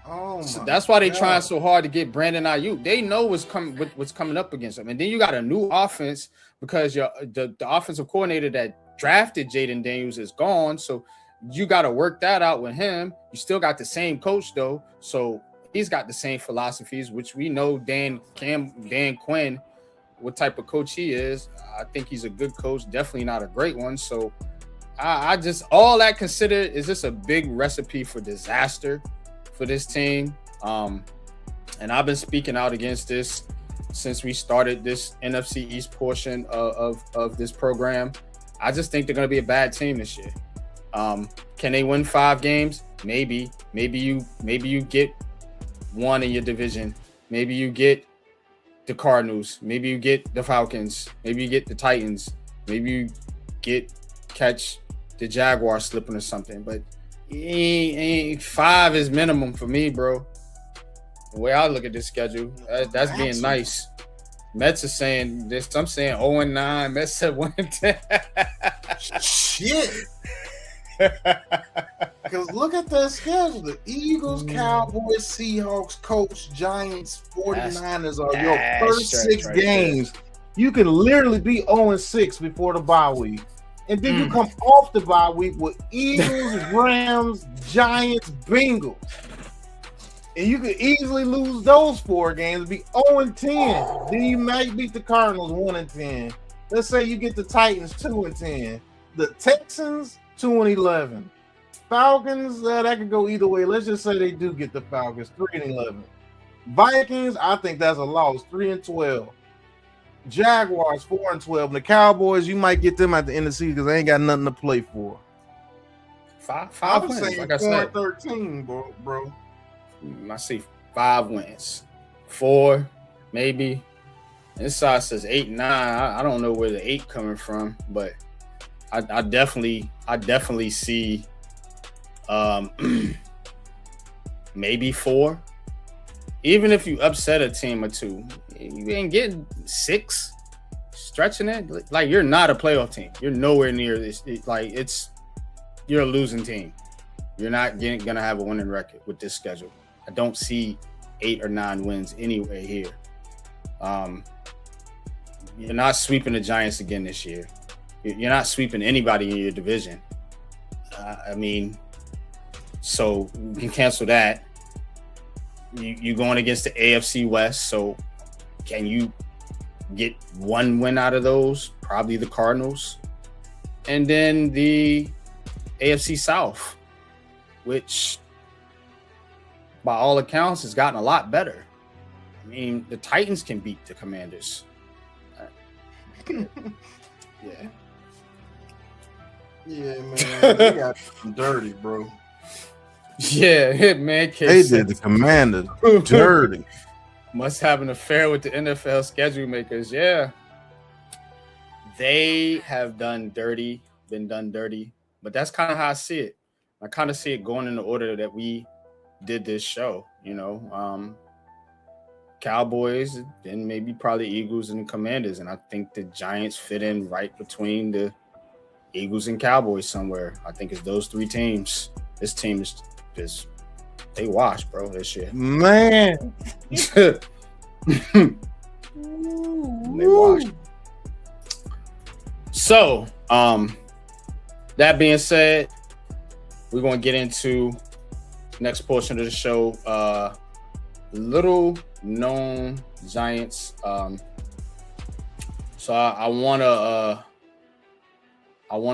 Oh, so that's why they trying so hard to get Brandon Ayuk. They know what's coming up against them, and then you got a new offense because the offensive coordinator that drafted Jaden Daniels is gone, so. You got to work that out with him. You still got the same coach though, so he's got the same philosophies, which we know Dan Quinn, what type of coach he is. I think he's a good coach, definitely not a great one. So I just all that considered, is this a big recipe for disaster for this team? And I've been speaking out against this since we started this NFC East portion of this program. I just think they're going to be a bad team this year. Can they win 5 games? Maybe you get one in your division. Maybe you get the Cardinals. Maybe you get the Falcons. Maybe you get the Titans. Maybe you catch the Jaguars slipping or something. But 5 is minimum for me, bro. The way I look at this schedule, that's being nice. Mets are saying this. I'm saying 0-9. Mets said 1-10. Shit. Because look at that schedule. The Eagles, Cowboys, Seahawks, Colts, Giants, 49ers are your first 6 games. There. You can literally be 0-6 before the bye week. And then you come off the bye week with Eagles, Rams, Giants, Bengals. And you could easily lose those 4 games and be 0-10. Then you might beat the Cardinals 1-10. Let's say you get the Titans 2-10. The Texans 2-11. Falcons, that could go either way. Let's just say they do get the Falcons 3-11. Vikings, I think that's a loss, 3-12. Jaguars 4-12. And the Cowboys, you might get them at the end of the season because they ain't got nothing to play for. 5 wins, like I said. 4-13, bro. I see 5 wins, 4 maybe. Inside says 8-9. I don't know where the 8 coming from, but I definitely see maybe 4. Even if you upset a team or 2, you ain't getting 6. Stretching it, like you're not a playoff team. You're nowhere near this. You're a losing team. You're not gonna have a winning record with this schedule. I don't see 8 or 9 wins anywhere here. You're not sweeping the Giants again this year. You're not sweeping anybody in your division. So you can cancel that. You're going against the AFC West, so can you get 1 win out of those? Probably the Cardinals. And then the AFC South, which by all accounts has gotten a lot better. I mean, the Titans can beat the Commanders. Yeah. Yeah, man. They got dirty, bro. Yeah, man. They did the Commanders dirty. Must have an affair with the NFL schedule makers. Yeah. They have been done dirty. But that's kind of how I see it. I kind of see it going in the order that we did this show, you know. Cowboys, then maybe probably Eagles and Commanders. And I think the Giants fit in right between the Eagles and Cowboys somewhere. I think it's those 3 teams. This team is they washed, bro, this year. Man. They washed. So, that being said, we're going to get into next portion of the show. Little Known Giants. So I want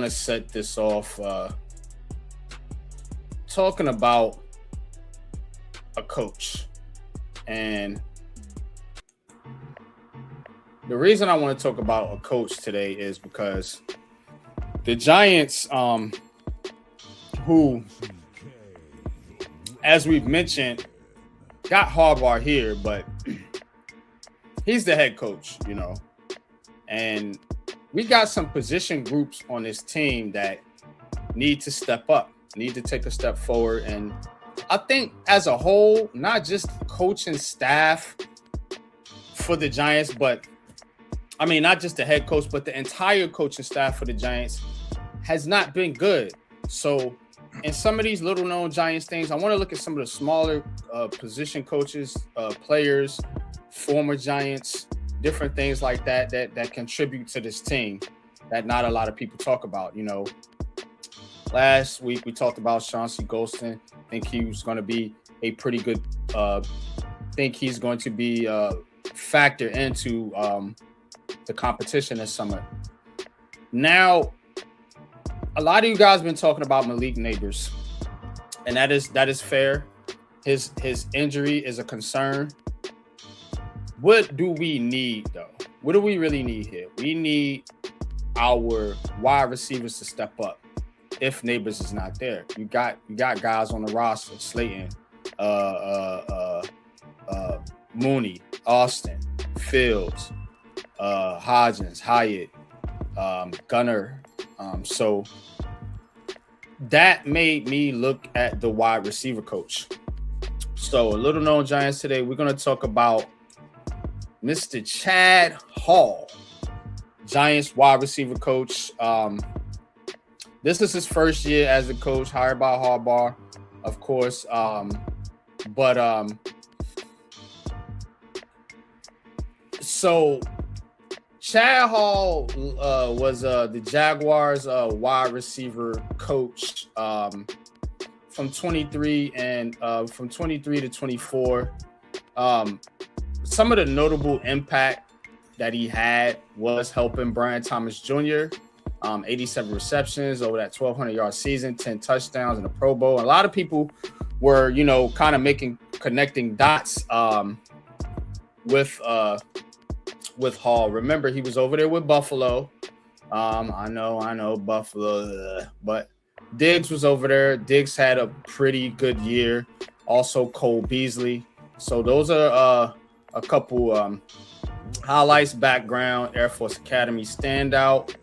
to set this off talking about a coach. And the reason I want to talk about a coach today is because the Giants, who, as we've mentioned, got Harbaugh here, but he's the head coach, you know. And we got some position groups on this team that need to step up, need to take a step forward. And I think as a whole, not just coaching staff for the Giants, but I mean, not just the head coach, but the entire coaching staff for the Giants has not been good. So in some of these little known Giants things, I want to look at some of the smaller position coaches, players, former Giants, different things like that contribute to this team that not a lot of people talk about. You know, last week we talked about Chauncey Golston. I think he was going to be a pretty good, think he's going to be factor into the competition this summer. Now, a lot of you guys have been talking about Malik Neighbors, and that is fair. His injury is a concern. What do we need, though? What do we really need here? We need our wide receivers to step up if Neighbors is not there. You got guys on the roster: Slayton, Mooney, Austin, Fields, Hodgins, Hyatt, Gunner. So that made me look at the wide receiver coach. So a little known Giants today, we're going to talk about Mr. Chad Hall, Giants wide receiver coach. This is his first year as a coach, hired by Harbaugh, of course. So Chad Hall was the Jaguars wide receiver coach from 23 to 24. Some of the notable impact that he had was helping Brian Thomas Jr. 87 receptions over that 1,200-yard season, 10 touchdowns in the Pro Bowl. And a lot of people were, you know, kind of connecting dots with Hall. Remember, he was over there with Buffalo. I know Buffalo, but Diggs was over there. Diggs had a pretty good year. Also, Cole Beasley. So those are a couple highlights. Background: Air Force Academy standout.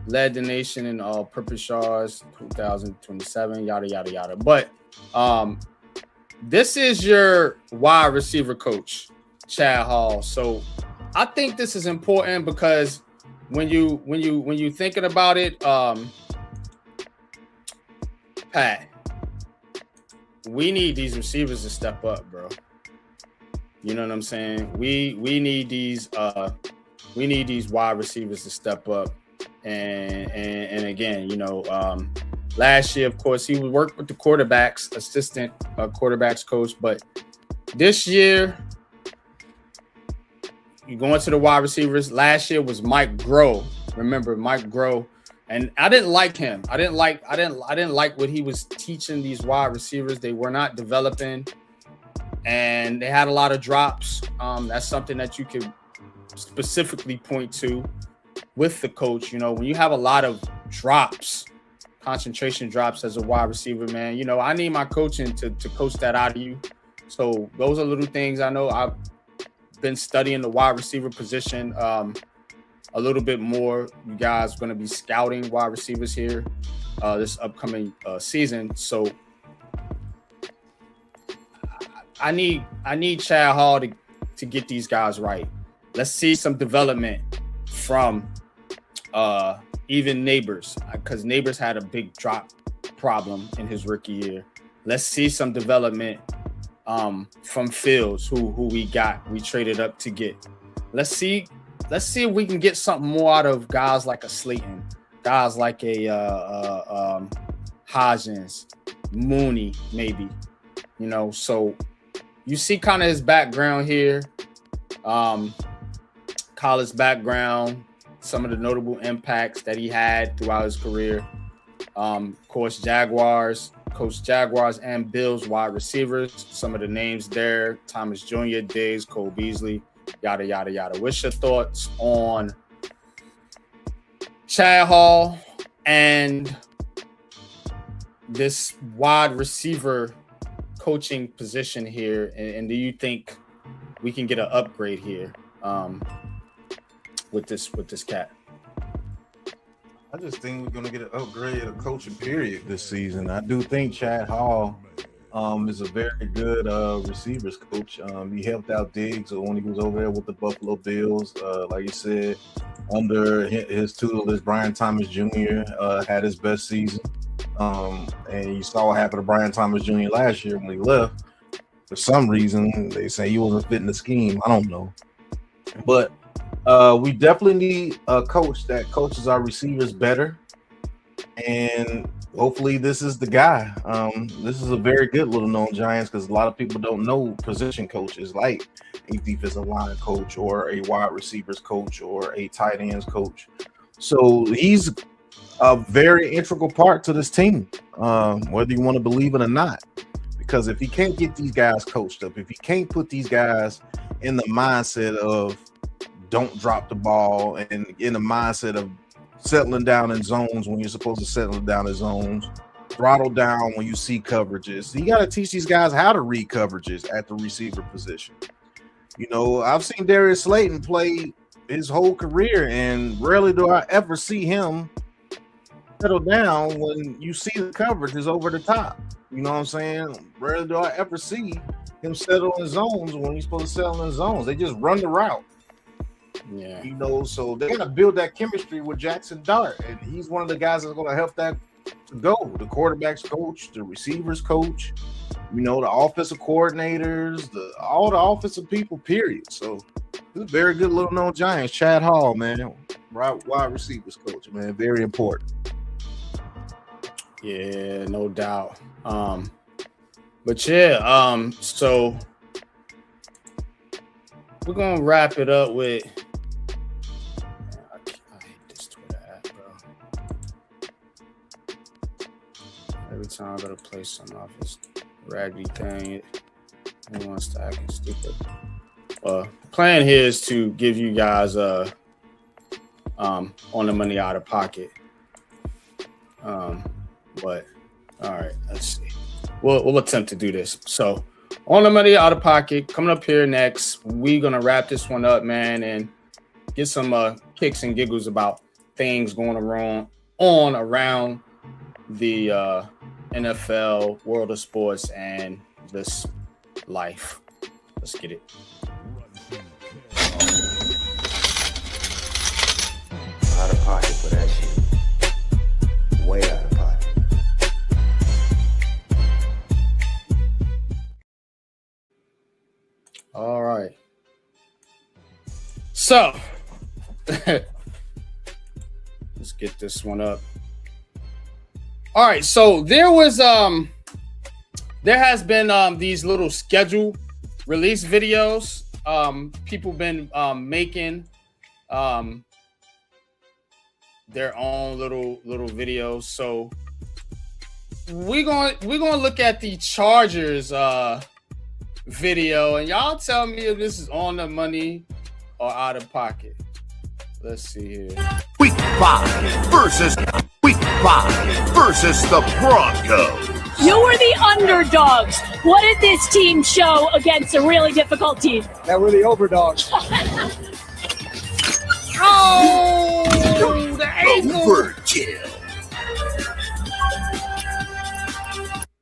Led the nation in all-purpose yards, 2027. Yada yada yada. But this is your wide receiver coach, Chad Hall. So I think this is important because when you thinking about it, Pat, we need these receivers to step up, bro. You know what I'm saying? We need these wide receivers to step up. And again, you know, last year, of course, he would work with the quarterbacks, assistant quarterbacks coach, but this year, you go into the wide receivers. Last year was Mike Groh. Remember Mike Groh, and I didn't like him. I didn't like what he was teaching these wide receivers. They were not developing, and they had a lot of drops. That's something that you could specifically point to with the coach. You know, when you have a lot of drops, concentration drops as a wide receiver, man, you know, I need my coaching to coach that out of you. So those are little things. I know I've been studying the wide receiver position a little bit more. You guys are going to be scouting wide receivers here this upcoming season. So I need Chad Hall to get these guys right. Let's see some development from even Neighbors, because Neighbors had a big drop problem in his rookie year. Let's see some development from Fields, who we traded up to get. Let's see if we can get something more out of guys like a Slayton, guys like a Hodgins, Mooney, maybe. You know, so you see kind of his background here, college background, some of the notable impacts that he had throughout his career. Of course, Jaguars, coach Jaguars and Bills wide receivers. Some of the names there: Thomas Jr., Diggs, Cole Beasley, yada yada yada. What's your thoughts on Chad Hall and this wide receiver coaching position here? And do you think we can get an upgrade here with this cat? I just think we're gonna get an upgrade of coaching period this season. I do think Chad Hall is a very good receivers coach. He helped out Diggs when he was over there with the Buffalo Bills. Like you said, under his tutelage, Brian Thomas Jr. Had his best season. And you saw what happened to Brian Thomas Jr. last year when he left. For some reason, they say he wasn't fitting the scheme. I don't know. But we definitely need a coach that coaches our receivers better. And hopefully this is the guy. This is a very good Lil Known Giants because a lot of people don't know position coaches like a defensive line coach or a wide receivers coach or a tight ends coach. So he's a very integral part to this team, whether you want to believe it or not. Because if he can't get these guys coached up, if he can't put these guys in the mindset of don't drop the ball and in the mindset of settling down in zones when you're supposed to settle down in zones, throttle down when you see coverages. You got to teach these guys how to read coverages at the receiver position. You know, I've seen Darius Slayton play his whole career, and rarely do I ever see him settle down when you see the coverage is over the top. You know what I'm saying? Rarely do I ever see him settle in zones when he's supposed to settle in zones. They just run the route. Yeah. You know, so they're gonna build that chemistry with Jackson Dart, and he's one of the guys that's gonna help that to go. The quarterback's coach, the receivers coach, you know, the offensive coordinators, all the offensive people, period. So this is very good Lil Known Giants. Chad Hall, man, wide receivers coach, man, very important. Yeah, no doubt. But yeah, so we're gonna wrap it up with. I hate this Twitter app, bro. Every time I gotta play something off this raggedy thing, it wants to act stupid. Plan here is to give you guys on the money out of pocket. But all right, let's see. We'll attempt to do this. So on the money out of pocket, coming up here next, we're gonna wrap this one up, man, and get some kicks and giggles about things going around the NFL, world of sports, and this life. Let's get it. Out of pocket for that shit. Way out of pocket. All right. So let's get this one up. All right. So there has been these little schedule release videos. People been making their own little videos. So we're gonna look at the Chargers video, and y'all tell me if this is on the money or out of pocket. Let's see here. Week 5 versus the Broncos. You were the underdogs. What did this team show against a really difficult team? That we're the overdogs. Oh, the ankle. Overkill.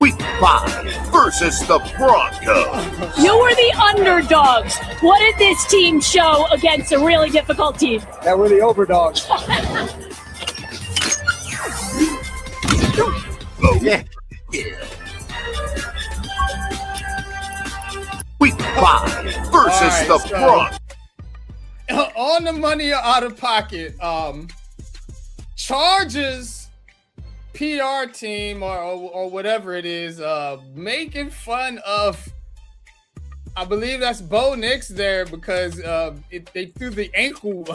Week 5 versus the Broncos. You were the underdogs. What did this team show against a really difficult team? That we're the overdogs. Yeah. Week 5 versus the Broncos. On the money or out of pocket, Chargers PR team or whatever it is, making fun of, I believe that's Bo Nix there, because they threw the ankle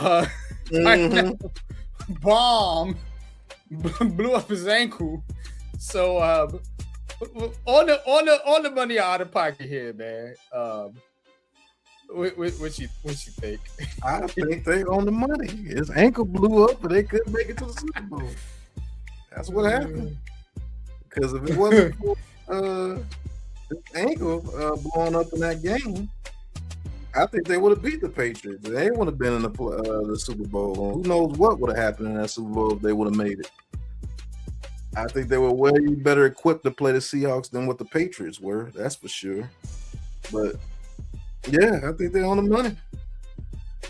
bomb, blew up his ankle. So on the money out of pocket here, man. What you think? I think they on the money. His ankle blew up, but they couldn't make it to the Super Bowl. That's what happened. Because if it wasn't for his ankle blowing up in that game, I think they would have beat the Patriots. They would have been in the Super Bowl. Who knows what would have happened in that Super Bowl if they would have made it. I think they were way better equipped to play the Seahawks than what the Patriots were. That's for sure. But yeah, I think they're on the money.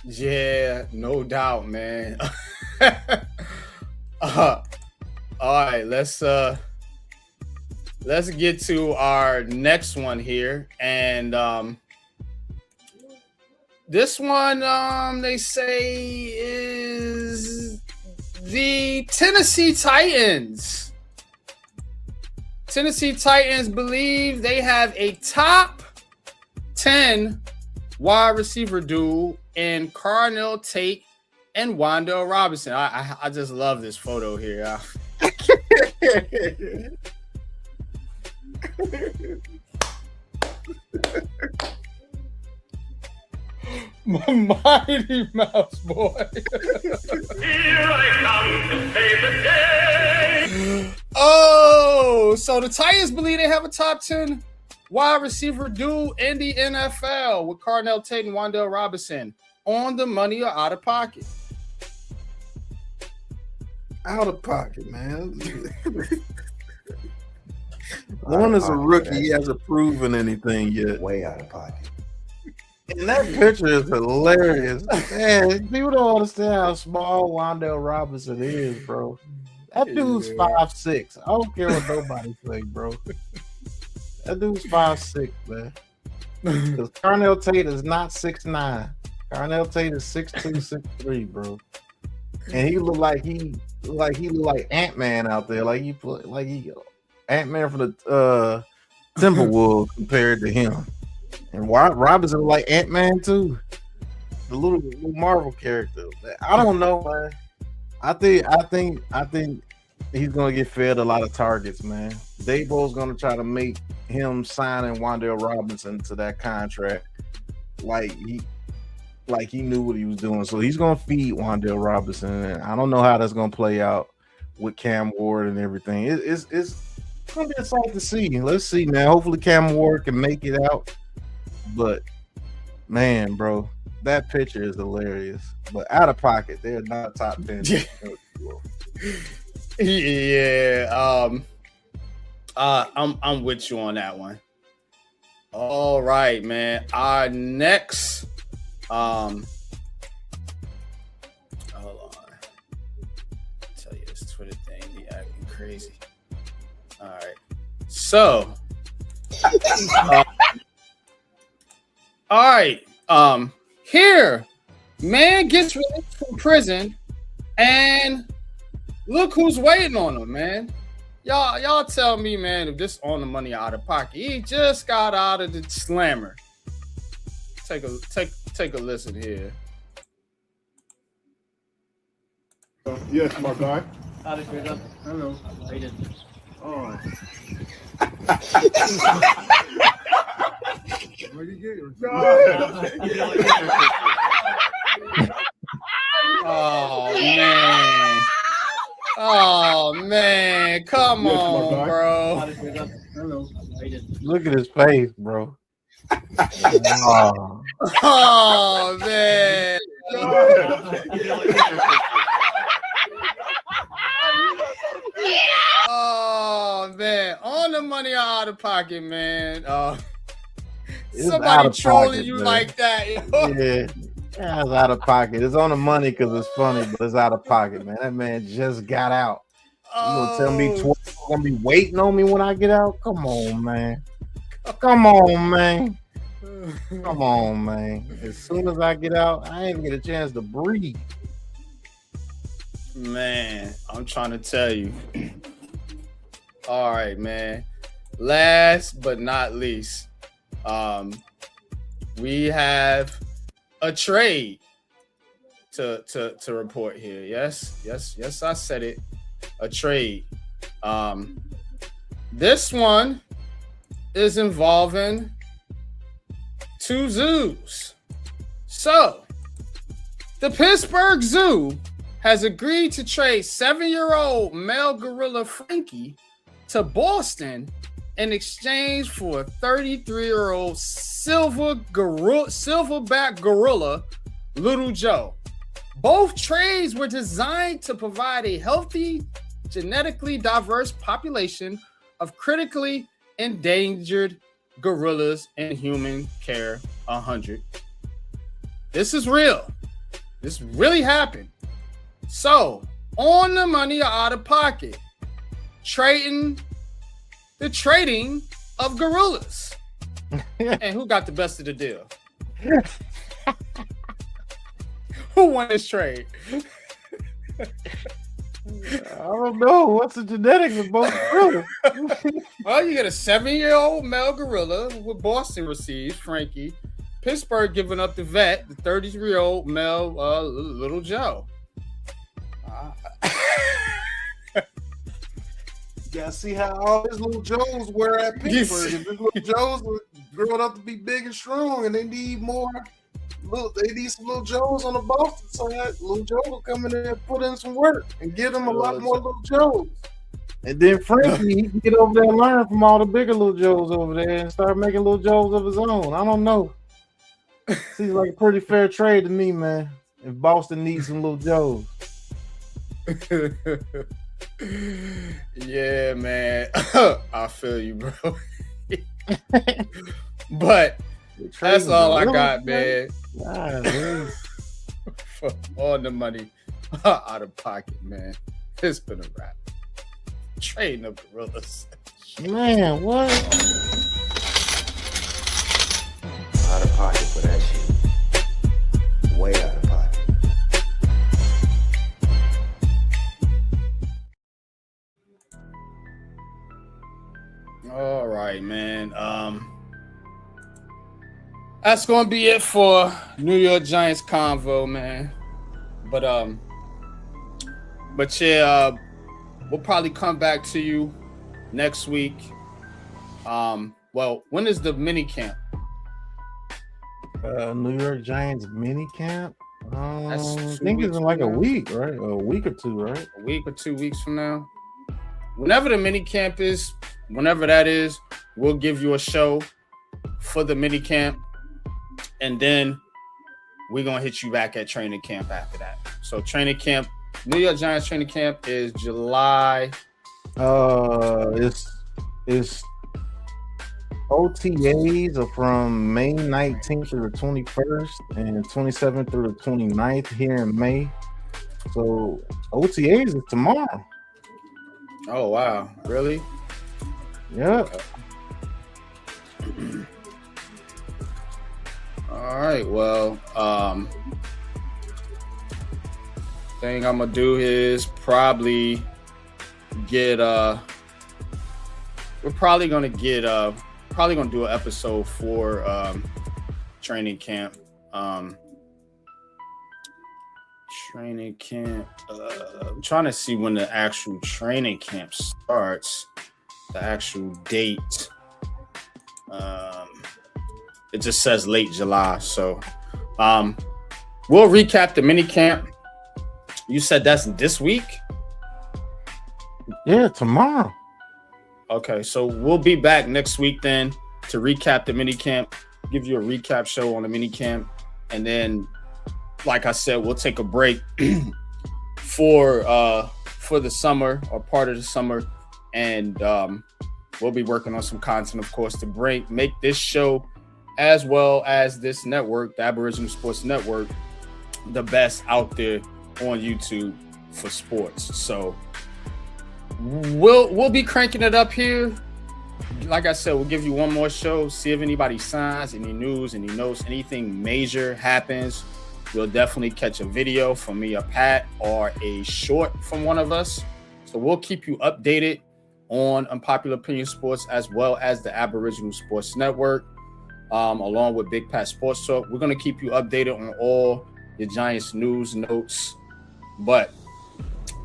Yeah, no doubt, man. All right, let's get to our next one here, and this one they say is the Tennessee Titans. Tennessee Titans believe they have a top 10 wide receiver duel in Carnell Tate and Wan'Dale Robinson. I just love this photo here. Mighty Mouse boy. Here I come to save the day. Oh, so the Titans believe they have a top 10 wide receiver duel in the NFL with Carnell Tate and Wan'Dale Robinson. On the money or out of pocket? Out of pocket, man. One is a rookie. He hasn't proven anything yet. Way out of pocket. And that picture is hilarious. Man, people don't understand how small Wan'Dale Robinson is, bro. That dude's 5'6". I don't care what nobody say, bro. That dude's 5'6", man. Because Carnell Tate is not 6'9". Carnell Tate is 6'2", 6'3", bro. And he look like Ant-Man out there. Like he Ant-Man from the Timberwolves compared to him. And Robinson like Ant-Man too. The little Marvel character. I don't know, man. I think he's gonna get fed a lot of targets, man. Dabo's gonna try to make him signing Wan'Dale Robinson to that contract like he knew what he was doing. So he's gonna feed Wan'Dale Robinson, and I don't know how that's gonna play out with Cam Ward and everything. It's gonna be a sight to see. Let's see, man. Hopefully Cam Ward can make it out. But man, bro, that picture is hilarious. But out of pocket, they're not top 10. Yeah, I'm with you on that one. All right, man. Our next, hold on. Tell you this Twitter thing be acting crazy. All right, so, all right, here, man gets released from prison, and look who's waiting on him, man. Y'all tell me, man, if this on the money out of pocket. He just got out of the slammer. Take a listen here. Yes, my guy. Hello. Oh. Where you getting? Oh man, come Yes, on, my guy. bro. Hello. Look at his face, bro. Oh man. Oh man, on the money or out of pocket, man. It's Somebody out of trolling pocket, you man. like that. Yeah, it's out of pocket. It's on the money because it's funny, but it's out of pocket, man. That man just got out. You gonna tell me 12 gonna be waiting on me when I get out? Come on, man. Come on, man. Come on, man. As soon as I get out, I ain't get a chance to breathe. Man, I'm trying to tell you. All right, man. Last but not least, we have a trade to report here. Yes, I said it. A trade. This one is involving two zoos. So, the Pittsburgh Zoo has agreed to trade 7-year-old male gorilla Frankie to Boston in exchange for a 33-year-old silverback gorilla, Little Joe. Both trades were designed to provide a healthy, genetically diverse population of critically endangered gorillas in human care 100. This is real. This really happened. So, on the money or out of pocket, the trading of gorillas. And who got the best of the deal? Who won this trade? I don't know. What's the genetics of both gorillas? Well, you get a 7-year-old male gorilla with Boston receives, Frankie. Pittsburgh giving up the vet, the 33-year-old male Little Joe. You gotta see how all his little Joes were at Pittsburgh. If his little Joes were growing up to be big and strong, and they need more. They need some little Joes on the Boston side. Little Joe will come in there and put in some work and give them a lot more little Joes. And then Frankie, he can get over there and learn from all the bigger little Joes over there and start making little Joes of his own. I don't know. Seems like a pretty fair trade to me, man. If Boston needs some little Joes. Yeah, man. I feel you, bro. But that's all I got, man. For all the money out of pocket, man. It's been a wrap. Trading of gorillas. Man, what? Out of pocket for that shit. Way out of pocket. All right, man. That's gonna be it for New York Giants convo, man. But yeah, we'll probably come back to you next week. Well, when is the mini camp? New York Giants mini camp. I That's think it's in like a from now. week, right? A week or two, right? A week or 2 weeks from now. Whenever the mini camp is, whenever that is, we'll give you a show for the mini camp, and then we're gonna hit you back at training camp after that. So training camp, New York Giants training camp is July. It's OTAs are from May 19th through the 21st and 27th through the 29th here in May. So OTAs is tomorrow. Oh wow, really? Yeah. All right, well, thing I'm gonna do is probably get we're probably gonna get do an episode for training camp. Training camp. I'm trying to see when the actual training camp starts. The actual date. It just says late July. So we'll recap the mini camp. You said that's this week? Yeah, tomorrow. Okay, so we'll be back next week then to recap the mini camp, give you a recap show on the mini camp, and then, like I said, we'll take a break for the summer or part of the summer, and we'll be working on some content, of course, to make this show as well as this network, the Aboriginal Sports Network, the best out there on YouTube for sports. So we'll be cranking it up here. Like I said, we'll give you one more show, see if anybody signs, any news, any notes, anything major happens. We'll definitely catch a video from me or Pat or a short from one of us. So we'll keep you updated on Unpopular Opinion Sports as well as the Aboriginal Sports Network, along with Big Pat Sports Talk. We're going to keep you updated on all your Giants news, notes. But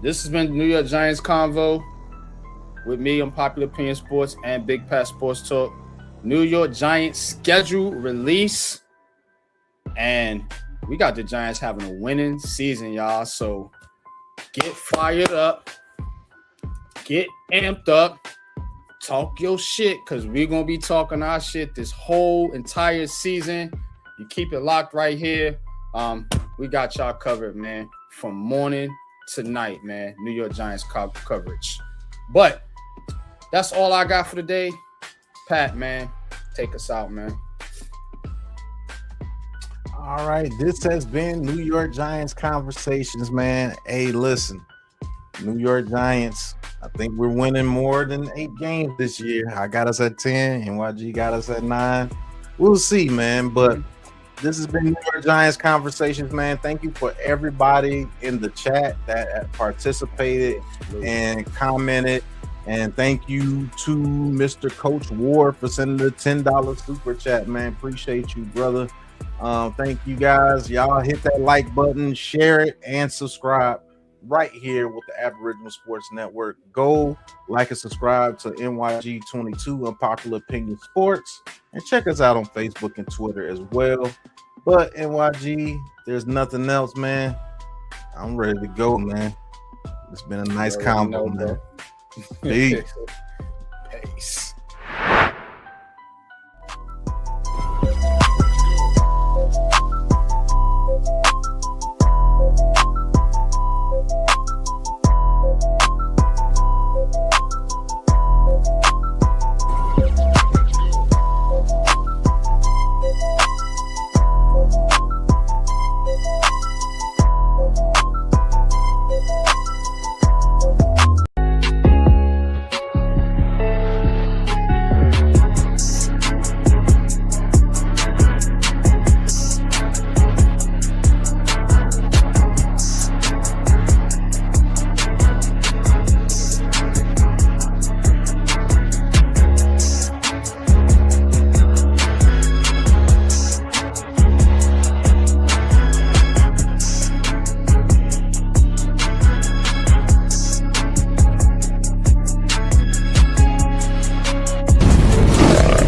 this has been New York Giants Convo. with me on Popular Opinion Sports and Big Pat Sports Talk. New York Giants schedule release. And we got the Giants having a winning season, y'all. So get fired up. Get amped up. Talk your shit, because we're going to be talking our shit this whole entire season. You keep it locked right here. We got y'all covered, man, from morning to night, man. New York Giants coverage. But that's all I got for today. Pat, man, take us out, man. All right, this has been New York Giants Conversations, man. Hey, listen, New York Giants, I think we're winning more than 8 games this year. I got us at 10, NYG got us at 9. We'll see, man, but this has been New York Giants Conversations, man. Thank you for everybody in the chat that participated and commented. And thank you to Mr. Coach Ward for sending the $10 super chat, man. Appreciate you, brother. Thank you, guys. Y'all hit that like button, share it, and subscribe right here with the Aboriginal Sports Network. Go like and subscribe to NYG22 Unpopular Opinion Sports, and check us out on Facebook and Twitter as well. But NYG, there's nothing else, man. I'm ready to go, man. It's been a nice combo, man. Peace. Peace.